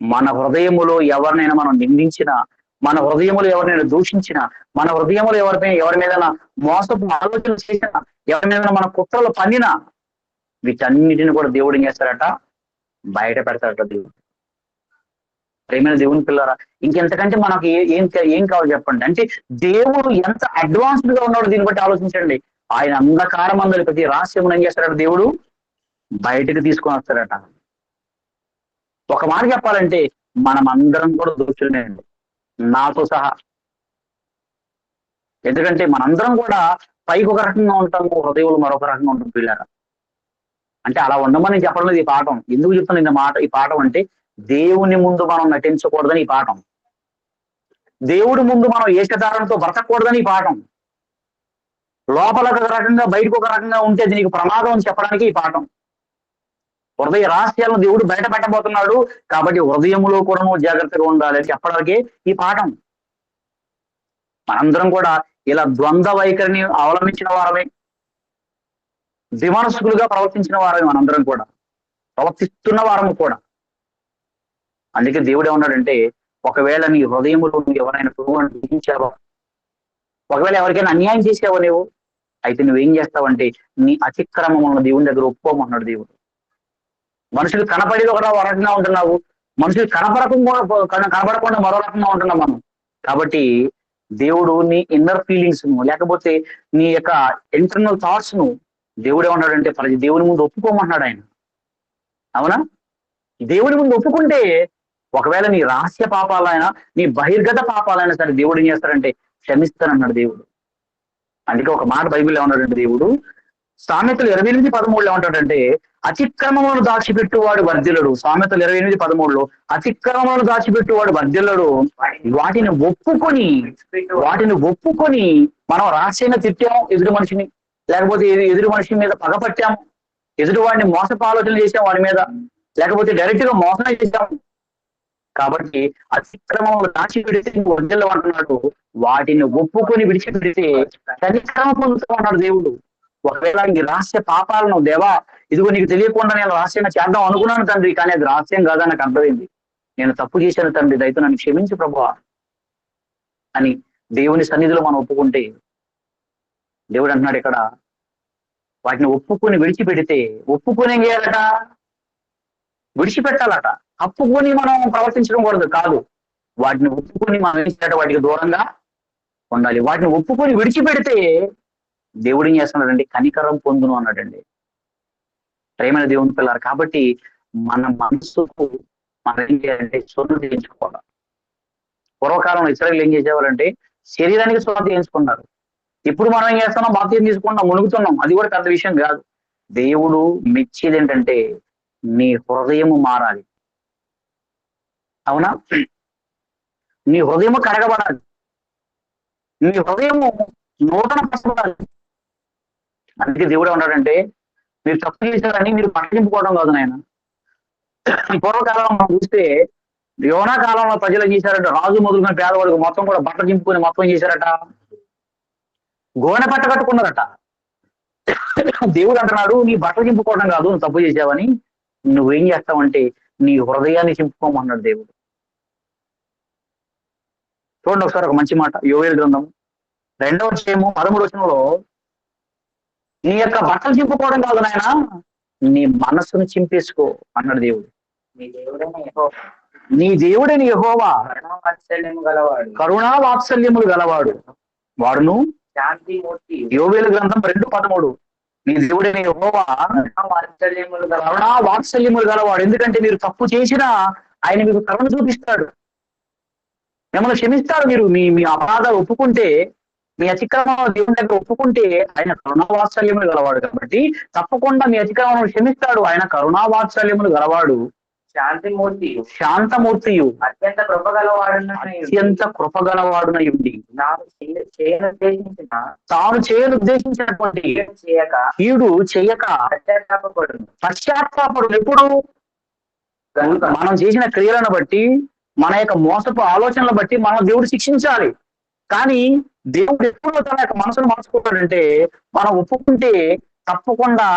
మన హృదయములో ఎవరినైనా మనం నిందించినా, మన హృదయములో ఎవరినైనా దూషించినా, మన హృదయములో ఎవరి మీద మోసపు ఆలోచన చేసినా, ఎవరి మీద మన కుట్రలు పన్నినా, వీటన్నిటిని కూడా దేవుడు ఏం చేస్తారట? బయట పెడతాడట దేవుడు. ప్రేమైన దేవుని పిల్లరా, ఇంకెంతకంటే మనకు ఏం కావాలి చెప్పండి? అంటే దేవుడు ఎంత అడ్వాన్స్డ్ గా ఉన్నాడో దీన్ని బట్టి ఆలోచించండి. ఆయన అంధకారం అందరి ప్రతి రహస్యం ఏం చేస్తాడట? దేవుడు బయటకు తీసుకొని వస్తాడట. ఒక మాట చెప్పాలంటే మనం అందరం కూడా దోషులే అండి, నాతో సహా. ఎందుకంటే మనందరం కూడా పైకి ఒక రకంగా ఉంటాము, హృదయంలో మరొక రకంగా ఉంటాం పిల్లరా. అంటే అలా ఉండమని చెప్పడం లేదు ఈ పాఠం. ఎందుకు చెప్తాను ఈ పాఠం అంటే దేవుని ముందు మనం నటించకూడదని ఈ పాఠం. దేవుడి ముందు మనం ఏకదారంతో బ్రతకూడదని ఈ పాఠం. లోపల ఒక రకంగా బయటకు ఒక రకంగా ఉంటే అది నీకు ప్రమాదం అని చెప్పడానికి ఈ పాఠం. హృదయ రహస్యాలను దేవుడు బయట పెట్టబోతున్నాడు కాబట్టి హృదయంలో కూడా నువ్వు జాగ్రత్తగా ఉండాలి అని చెప్పడానికి ఈ పాఠం. మనందరం కూడా ఇలా ద్వంద్వ వైఖరిని అవలంబించిన వారమే, విమర్శకులుగా ప్రవర్తించిన వారమే, మనందరం కూడా ప్రవర్తిస్తున్న వారము కూడా. అందుకే దేవుడు ఏమన్నాడంటే ఒకవేళ నీ హృదయములో నువ్వు ఎవరైనా దూషించావా, ఒకవేళ ఎవరికైనా అన్యాయం చేసావో నువ్వు, అయితే నువ్వేం చేస్తావంటే నీ అతిక్రమములను దేవుని దగ్గర ఒప్పుకోమన్నాడు దేవుడు. మనుషులు కనపడేది ఒక రకంగా ఉంటున్నావు, మనుషులు కనపడకుండా మరో రకంగా ఉంటున్నాం మనం. కాబట్టి దేవుడు నీ ఇన్నర్ ఫీలింగ్స్ ను, లేకపోతే నీ యొక్క ఇంటర్నల్ థాట్స్ ను దేవుడు ఏమన్నాడంటే దేవుని ముందు ఒప్పుకోమన్నాడు ఆయన. అవునా? దేవుడి ముందు ఒప్పుకుంటే ఒకవేళ నీ రహస్య పాపాలైనా నీ బహిర్గత పాపాలైనా సరే దేవుడు ఏం చేస్తాడంటే క్షమిస్తానన్నాడు దేవుడు. అందుకే ఒక మాట బైబిల్లో ఏమన్నాడంటే దేవుడు సామెతలు 28:13 ఏమంటాడంటే అతిక్రమములను దాచిపెట్టువాడు వర్ధిల్లుడు. సామెతలు 28:13 అతిక్రమములను దాచిపెట్టువాడు వర్ధిల్లుడు. వాటిని ఒప్పుకొని మనం రహస్యంగా తిట్టాము ఎదురు మనిషిని, లేకపోతే ఎదురు మనిషి మీద పగపట్టాము, ఎదురు వాడిని మోసపు ఆలోచన చేసాం వాడి మీద, లేకపోతే డైరెక్ట్ గా మోసం చేసాం. కాబట్టి అతిక్రమములు దాచిపెడితే నువ్వు వర్ధిల్లు అంటున్నాడు. వాటిని ఒప్పుకొని విడిచిపెడితే కనికరం పొందుతామన్నాడు దేవుడు. ఒకవేళ ఈ రహస్య పాపాలను దేవా ఇదిగో నీకు తెలియకుండా నేను రహస్యంగా చేద్దాం అనుకున్నాను తండ్రి, కానీ అది రహస్యం కాదని నాకు అర్థమైంది, నేను తప్పు చేశాను తండ్రి, దయతో నన్ను క్షమించు ప్రభువా అని దేవుని సన్నిధిలో మనం ఒప్పుకుంటే దేవుడు అంటున్నాడు ఇక్కడ వాటిని ఒప్పుకొని విడిచిపెడితే, ఒప్పుకొని ఏం చేయాలట? విడిచిపెట్టాలట. తప్పుకొని మనం ప్రవర్తించడం కూడదు కాదు, వాటిని ఒప్పుకొని మనం ఏం చేయాలి? వాటికి దూరంగా ఉండాలి. వాటిని ఒప్పుకొని విడిచిపెడితే దేవుడు ఏం చేస్తున్నాడండి? కనికరం పొందును అన్నాడండి. ప్రేమైన దేవుని పిల్లలు కాబట్టి మన మనసుకు మనం ఏం చేయాలంటే సున్నతి చేయించుకోవాలి. పూర్వకాలంలో ఇస్రాయేలు ఏం చేసేవారంటే శరీరానికి సున్నతి చేయించుకున్నారు. ఇప్పుడు మనం ఏం చేస్తున్నాం? బాప్తిజం తీసుకుంటున్నాం, మునుగుతున్నాం, అది కూడా పెద్ద విషయం కాదు. దేవుడు మెచ్చేది ఏంటంటే నీ హృదయము మారాలి. అవునా? నీ హృదయము కడగబడాలి, నీ హృదయము నూతన పరచబడాలి. అందుకే దేవుడు ఉన్నాడంటే మీరు తప్పు చేశారని మీరు పట్టింపుకోవడం కాదు నాయన. పూర్వకాలంలో మనం చూస్తే యోనా కాలంలో ప్రజలు ఏం చేశారంటే రాజు మొదలుకొని పేదవాళ్ళకు మొత్తం కూడా బట్ట చింపుకొని మొత్తం ఏం చేశారట? గోనె పట్ట కట్టుకున్నారట. దేవుడు అంటున్నాడు నీ బట్టలు చింపుకోవడం కాదు నువ్వు తప్పు చేసావని, నువ్వేం చేస్తావంటే నీ హృదయాన్ని చింపుకోమన్నాడు దేవుడు. చూడండి ఒకసారి ఒక మంచి మాట, యోవేలు గ్రంథం 2వ అధ్యాయము 13వ వచనంలో నీ యొక్క బట్టలు చింపుకోవడం కాదు నాయన, నీ మనస్సును చింపేసుకో అన్నాడు దేవుడు. నీ దేవుడైన యెహోవా కరుణా వాత్సల్యములు గలవాడు, వాడును శాంతిమూర్తి. యోవేలు గ్రంథం 2:13 నీ దేవుడైన యెహోవా కరుణా వాత్సల్యములు గలవాడు. ఎందుకంటే మీరు తప్పు చేసినా ఆయన మీకు కరుణ చూపిస్తాడు, మిమ్మల్ని క్షమిస్తాడు. మీరు మీ మీ అపరాధాలు ఒప్పుకుంటే, మీ అతిక్రమం దేవుని దగ్గర ఒప్పుకుంటే ఆయన కరుణావాత్సల్యములు గలవాడు. కాబట్టి తప్పకుండా మీ అతిక్రమం క్షమిస్తాడు. ఆయన కరుణావాత్సల్యములు గలవాడు, శాంతమూర్తియు, అత్యంత కృపగలవాడునై ఉండి తాను చేయనుద్దేశించినటువంటి కీడు చేయక పశ్చాత్తాపడు. ఎప్పుడు? మనం చేసిన క్రియలను బట్టి, మన యొక్క మోసపు ఆలోచనలు బట్టి మనం దేవుడు శిక్షించాలి. కానీ దేవుడు ఎప్పుడు తన యొక్క మనసును మార్చుకుంటాడంటే మనం ఒప్పుకుంటే తప్పకుండా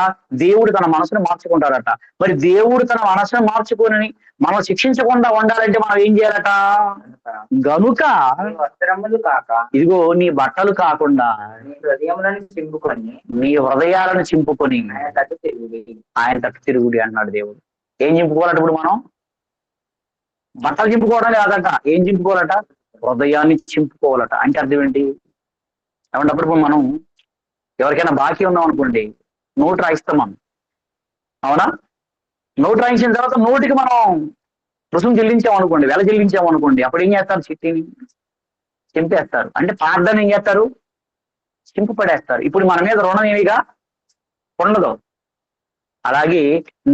దేవుడు తన మనసును మార్చుకుంటాడట. మరి దేవుడు తన మనసును మార్చుకొని మనం శిక్షించకుండా ఉండాలంటే మనం ఏం చేయాలట? గనుక వస్త్రములు కాక ఇదిగో నీ బట్టలు కాకుండా నీ హృదయములను చింపుకొని నీ హృదయాలను చింపుకొని ఆయన తట్టు తిరుగుడి అన్నాడు దేవుడు. ఏం చింపుకోవాలట ఇప్పుడు మనం? బట్టలు చింపుకోవడం కాదట. ఏం చింపుకోవాలట? హృదయాన్ని చింపుకోవాలట. అంటే అర్థం ఏంటి? ఏమంటే అప్పుడు మనం ఎవరికైనా బాకీ ఉన్నాం అనుకోండి, నోటు రాయిస్తాం మనం, అవునా? నోటు రాయించిన తర్వాత నోటికి మనం రుసుము చెల్లించాం అనుకోండి, వెల చెల్లించాం అనుకోండి, అప్పుడు ఏం చేస్తారు? చిట్టిని చింపేస్తారు. అంటే పార్థన ఏం చేస్తారు? చింపు పడేస్తారు. ఇప్పుడు మన మీద రుణం ఏమిగా ఉండదు. అలాగే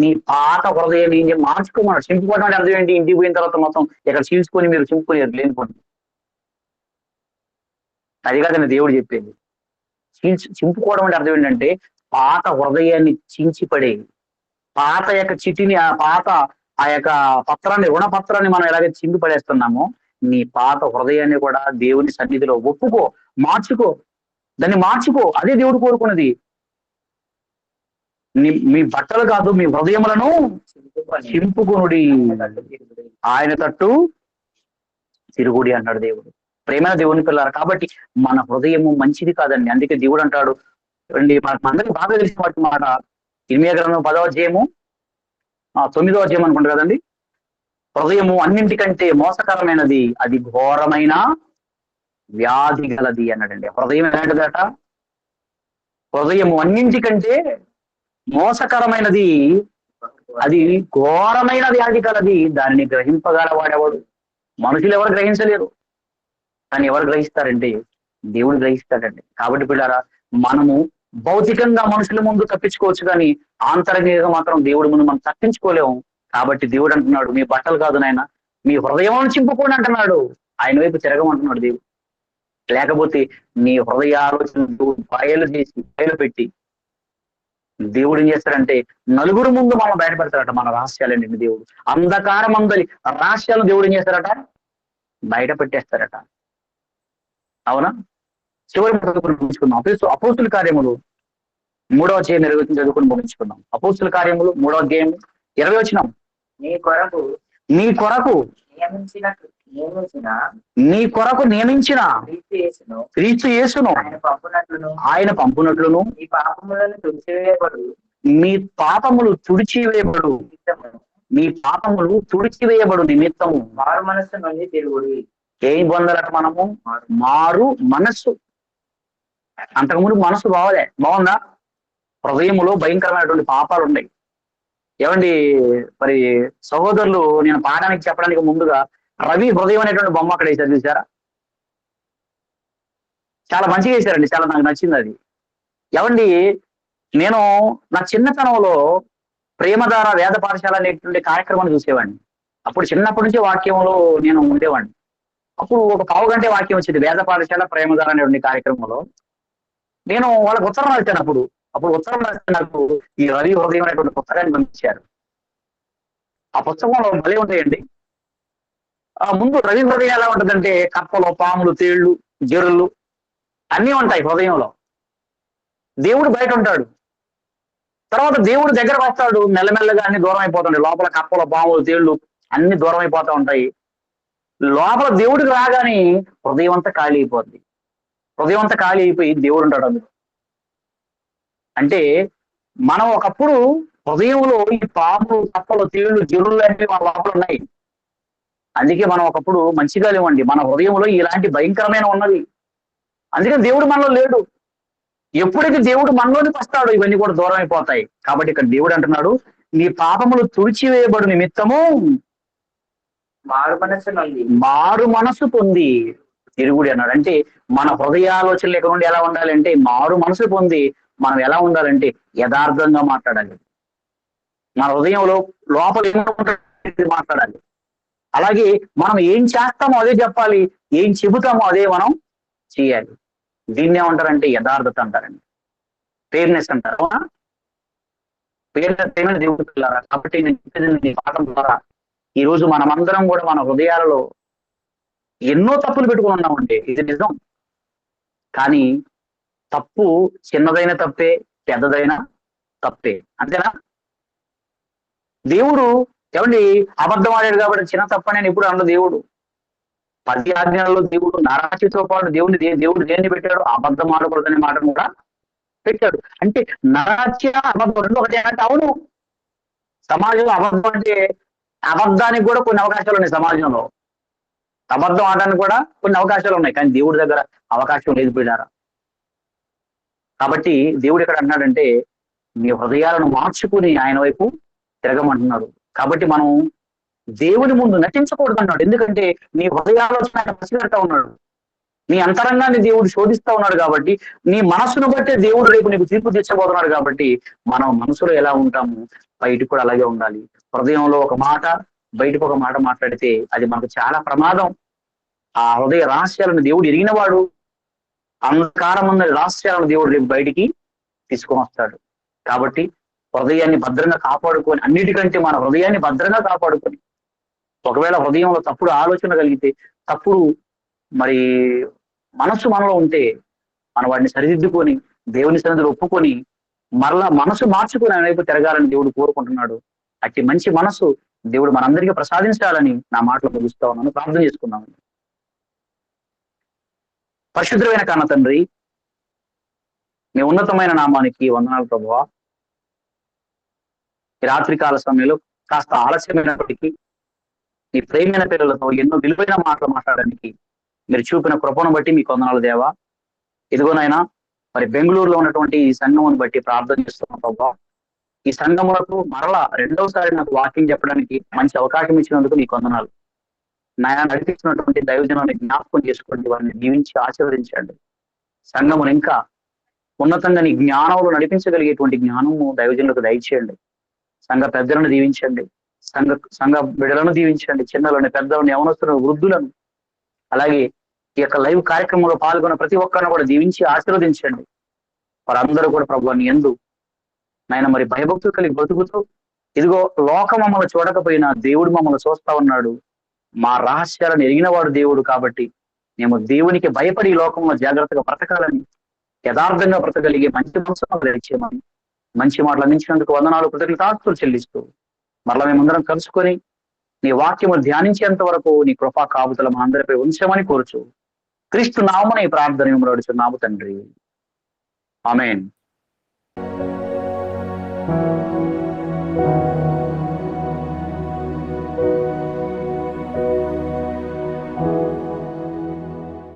నీ పాత హృదయాన్ని ఏం మార్చుకోమన్నాడు. చింపుకోవడం అంటే అర్థం ఏంటి? ఇంటికి పోయిన తర్వాత మొత్తం ఇక్కడ చీల్చుకొని మీరు చింపుకొని లేనిపోండి, అది కాదని దేవుడు చెప్పేది. చింపుకోవడం అంటే అర్థం ఏంటంటే పాత హృదయాన్ని చించిపడే, పాత యొక్క చిటిని, ఆ యొక్క పత్రాన్ని, రుణపత్రాన్ని మనం ఎలాగైతే చింపి పడేస్తున్నామో నీ పాత హృదయాన్ని కూడా దేవుని సన్నిధిలో ఒప్పుకో, మార్చుకో, దాన్ని మార్చుకో. అదే దేవుడు కోరుకున్నది. మీ బట్టలు కాదు, మీ హృదయములను చింపుకొనుడి, ఆయన తట్టు తిరుగుడి అన్నాడు దేవుడు. ప్రేమైన దేవుని పిల్లలు కాబట్టి మన హృదయము మంచిది కాదండి. అందుకే దేవుడు అంటాడు అండి, మనందరికీ బాగా తెలిసిన వాటి మాట, ఇర్మియా గ్రంథం 10వ అధ్యాయము 9వ అధ్యాయం అనుకుంటారు కదండి. హృదయము అన్నింటికంటే మోసకరమైనది, అది ఘోరమైన వ్యాధి గలది అన్నాడండి. హృదయం ఎలాంటిదట? హృదయము అన్నింటికంటే మోసకరమైనది, అది ఘోరమైన వ్యాధి కలది. దానిని గ్రహింపగలవాడెవడు? మనుషులు ఎవరు గ్రహించలేరు, కానీ ఎవరు గ్రహిస్తారంటే దేవుడు గ్రహిస్తాడండి. కాబట్టి పిల్లారా, మనము భౌతికంగా మనుషుల ముందు తప్పించుకోవచ్చు, కానీ ఆంతరంగికంగా మాత్రం దేవుడి ముందు మనం తప్పించుకోలేము. కాబట్టి దేవుడు అంటున్నాడు, మీ బట్టలు కాదు నాయన, మీ హృదయం చింపుకోండి అంటున్నాడు. ఆయన వైపు తిరగమంటున్నాడు దేవుడు. లేకపోతే నీ హృదయ ఆలోచనలు బయలు పెట్టి దేవుడు ఏం చేస్తాడంటే నలుగురు ముందు మనం బయటపెడతాడట మన రహస్యాలండి. దేవుడు అంధకారం అందరి రహస్యాలు దేవుడు ఏం చేస్తారట, బయట పెట్టేస్తారట. అవునా? చివరి ముగించుకుందాం. అపోస్తుల కార్యములు 3వ అధ్యాయం 20 చదువుకుని ముగించుకుందాం. అపోస్తుల కార్యములు 3వ అధ్యాయం 20 వచనం. నీ కొరకు నియమించిన క్రీస్తు యేసును ఆయన పంపునట్లును మీ పాపములు తుడిచివేయబడు నిమిత్తము మారు మనస్సు నుండి తిరుగుడు. ఏం పొందాలట మనము? మారు మనస్సు. అంతకుముందు మనసు బాగుందా? హృదయములో భయంకరమైనటువంటి పాపాలు ఉన్నాయి. ఏమండి మరి సహోదరులు, నేను పాఠానికి చెప్పడానికి ముందుగా రవి హృదయం అనేటువంటి బొమ్మ అక్కడ వేసారు, చూసారా? చాలా మంచిగా వేశారండి, చాలా నాకు నచ్చింది అది. ఏమండి, నేను నా చిన్నతనంలో ప్రేమధార వేద పాఠశాల అనేటువంటి కార్యక్రమాన్ని చూసేవాడిని. అప్పుడు చిన్నప్పటి నుంచి వాక్యంలో నేను ఉండేవాడిని. అప్పుడు ఒక పావు గంటే వాక్యం వచ్చింది వేద పాఠశాల ప్రేమధార అనేటువంటి కార్యక్రమంలో. నేను వాళ్ళకి ఉత్తరం రాశాను. అప్పుడు ఉత్తరం రాస్తే నాకు ఈ రవి హృదయం అనేటువంటి పుస్తకాన్ని పంపించారు. ఆ పుస్తకంలో భలే ఉంటాయండి. ముందు రవి హృదయం ఎలా ఉంటుందంటే కప్పలు, పాములు, తేళ్లు, జరులు అన్నీ ఉంటాయి హృదయంలో. దేవుడు బయట ఉంటాడు. తర్వాత దేవుడు దగ్గరకు వస్తాడు, మెల్లమెల్లగా అన్ని దూరం అయిపోతుంటాయి. లోపల కప్పలు, పాములు, తేళ్లు అన్ని దూరం అయిపోతూ ఉంటాయి. లోపల దేవుడికి రాగానే హృదయం అంతా ఖాళీ అయిపోద్ది. హృదయం అంతా ఖాళీ అయిపోయి దేవుడు ఉంటాడు అందులో. అంటే మనం ఒకప్పుడు హృదయంలో ఈ పాములు, కప్పలు, తేళ్లు, జరులు లాంటివి మన లోపల ఉన్నాయి. అందుకే మనం ఒకప్పుడు మంచిగా లేవండి. మన హృదయంలో ఇలాంటి భయంకరమైన ఉన్నది. అందుకని దేవుడు మనలో లేడు. ఎప్పుడైతే దేవుడు మనలోనికి వస్తాడో ఇవన్నీ కూడా దూరం అయిపోతాయి. కాబట్టి ఇక్కడ దేవుడు అంటున్నాడు, నీ పాపములు తుడిచివేయబడు నిమిత్తము మారు మనసు పొంది తిరుగుడి అన్నాడు. అంటే మన హృదయాలోచనలు ఎక్కడ నుండి ఎలా ఉండాలంటే మారు మనసు పొంది మనం ఎలా ఉండాలంటే యథార్థంగా మాట్లాడాలి. మన హృదయంలో లోపల ఏముంటుంది మాట్లాడాలి. అలాగే మనం ఏం చేస్తామో అదే చెప్పాలి, ఏం చెబుతామో అదే మనం చేయాలి. దీన్ని ఏమంటారంటే యథార్థత అంటారండి, ఫెయిర్నెస్ అంటారు. ఫెయిర్నెస్ దేవుడు పిల్లారా. కాబట్టి నేను చెప్పేది పాఠం ద్వారా ఈ రోజు మనమందరం కూడా మన హృదయాలలో ఎన్నో తప్పులు పెట్టుకుని ఉన్నామంటే ఇది నిజం. కానీ తప్పు చిన్నదైన తప్పే, పెద్దదైన తప్పే, అంతేనా? దేవుడు ఏమండి అబద్ధం ఆడాడు కాబట్టి చిన్న తప్పని నేను ఇప్పుడు అన్న దేవుడు 10 ఆజ్ఞలలో దేవుడు నరాచితో పాటు దేవుడు దేన్ని పెట్టాడు? అబద్ధం ఆడకూడదనే మాటను కూడా పెట్టాడు. అంటే నరాచ్య అబద్ధం రెండు ఒకటే అంటే అవును. సమాజంలో అబద్ధం అంటే అబద్ధానికి కూడా కొన్ని అవకాశాలు ఉన్నాయి. సమాజంలో అబద్ధం ఆడడానికి కూడా కొన్ని అవకాశాలు ఉన్నాయి, కానీ దేవుడి దగ్గర అవకాశం లేదు పిల్లారా. కాబట్టి దేవుడు ఇక్కడ అన్నాడంటే మీ హృదయాలను మార్చుకుని ఆయన వైపు తిరగమంటున్నాడు. కాబట్టి మనం దేవుని ముందు నటించకూడదు అన్నాడు. ఎందుకంటే నీ హృదయాలోచన ఆయన పసిగడతా ఉన్నాడు, నీ అంతరంగాన్ని దేవుడు శోధిస్తా ఉన్నాడు. కాబట్టి నీ మనసును బట్టే దేవుడు రేపు నీకు తీర్పు తెచ్చబోతున్నాడు. కాబట్టి మనం మనసులో ఎలా ఉంటాము బయటకు కూడా అలాగే ఉండాలి. హృదయంలో ఒక మాట, బయటకు ఒక మాట మాట్లాడితే అది మనకు చాలా ప్రమాదం. ఆ హృదయ రహస్యాలను దేవుడు ఎరిగినవాడు. అంధకారం ఉన్న రహస్యాలను దేవుడు రేపు బయటికి తీసుకొని వస్తాడు. కాబట్టి హృదయాన్ని భద్రంగా కాపాడుకొని, అన్నిటికంటే మన హృదయాన్ని భద్రంగా కాపాడుకొని, ఒకవేళ హృదయంలో తప్పుడు ఆలోచన కలిగితే, తప్పుడు మరి మనస్సు మనలో ఉంటే మనం వాడిని సరిదిద్దుకొని దేవుని సన్నిధిలో ఒప్పుకొని మరలా మనసు మార్చుకుని ఆయన వైపు తిరగాలని దేవుడు కోరుకుంటున్నాడు. అట్టి మంచి మనసు దేవుడు మనందరికీ ప్రసాదించాలని నా మాటలు ముగిస్తా ఉన్నాను. ప్రార్థన చేసుకున్నాను. పరిశుద్ధమైన కన్న తండ్రి, మీ ఉన్నతమైన నామానికి వందనాలు ప్రభువా. ఈ రాత్రికాల సమయంలో కాస్త ఆలస్యమైనప్పటికీ నీ ప్రేమైన పిల్లలతో ఎన్నో విలువైన మాటలు మాట్లాడడానికి మీరు చూపిన కృపను బట్టి మీకు వందనాలు దేవా. ఇదిగోనైనా మరి బెంగళూరులో ఉన్నటువంటి ఈ సంఘమును బట్టి ప్రార్థన చేస్తున్నాం ప్రభావ. ఈ సంఘములకు మరలా రెండవసారి నాకు వాక్యం చెప్పడానికి మంచి అవకాశం ఇచ్చినందుకు నీకు వందనాలు. నాయన నడిపిస్తున్నటువంటి దైవజనాన్ని జ్ఞాపకం చేసుకోండి, వారిని దీవించి ఆశీర్వదించండి. సంఘమును ఇంకా ఉన్నతంగా నీ జ్ఞానంలో నడిపించగలిగేటువంటి జ్ఞానము దైవజనులకు దయచేయండి. సంఘ పెద్దలను దీవించండి, సంఘ బిడ్డలను దీవించండి, చిన్నలను, పెద్దలను, యవనస్తులను, వృద్ధులను, అలాగే ఈ యొక్క లైవ్ కార్యక్రమంలో పాల్గొన్న ప్రతి ఒక్కరిని కూడా దీవించి ఆశీర్వదించండి. వారందరూ కూడా ప్రభువాన్ని యందు నాయన మరి భయభక్తులు కలిగి బ్రతుకుతూ, ఇదిగో లోకం మమ్మల్ని చూడకపోయినా దేవుడు మమ్మల్ని చూస్తా ఉన్నాడు, మా రహస్యాలను ఎరిగినవాడు దేవుడు, కాబట్టి మేము దేవునికి భయపడి ఈ లోకంలో జాగ్రత్తగా బ్రతకాలని, యథార్థంగా బ్రతకగలిగే మంచి మనసును దయచేయమని మంచి మాటలు అందించినందుకు వందనాలు, కృతజ్ఞతాస్తుతులు చెల్లిస్తూ మరలా మేమందరం కలుసుకొని నీ వాక్యము ధ్యానించేంత వరకు నీ కృపా కాపుదల మా అందరిపై ఉంచమని కోరుచు క్రీస్తు నామమున ఈ ప్రార్థన అడుగుచున్నాము తండ్రి. ఆమేన్.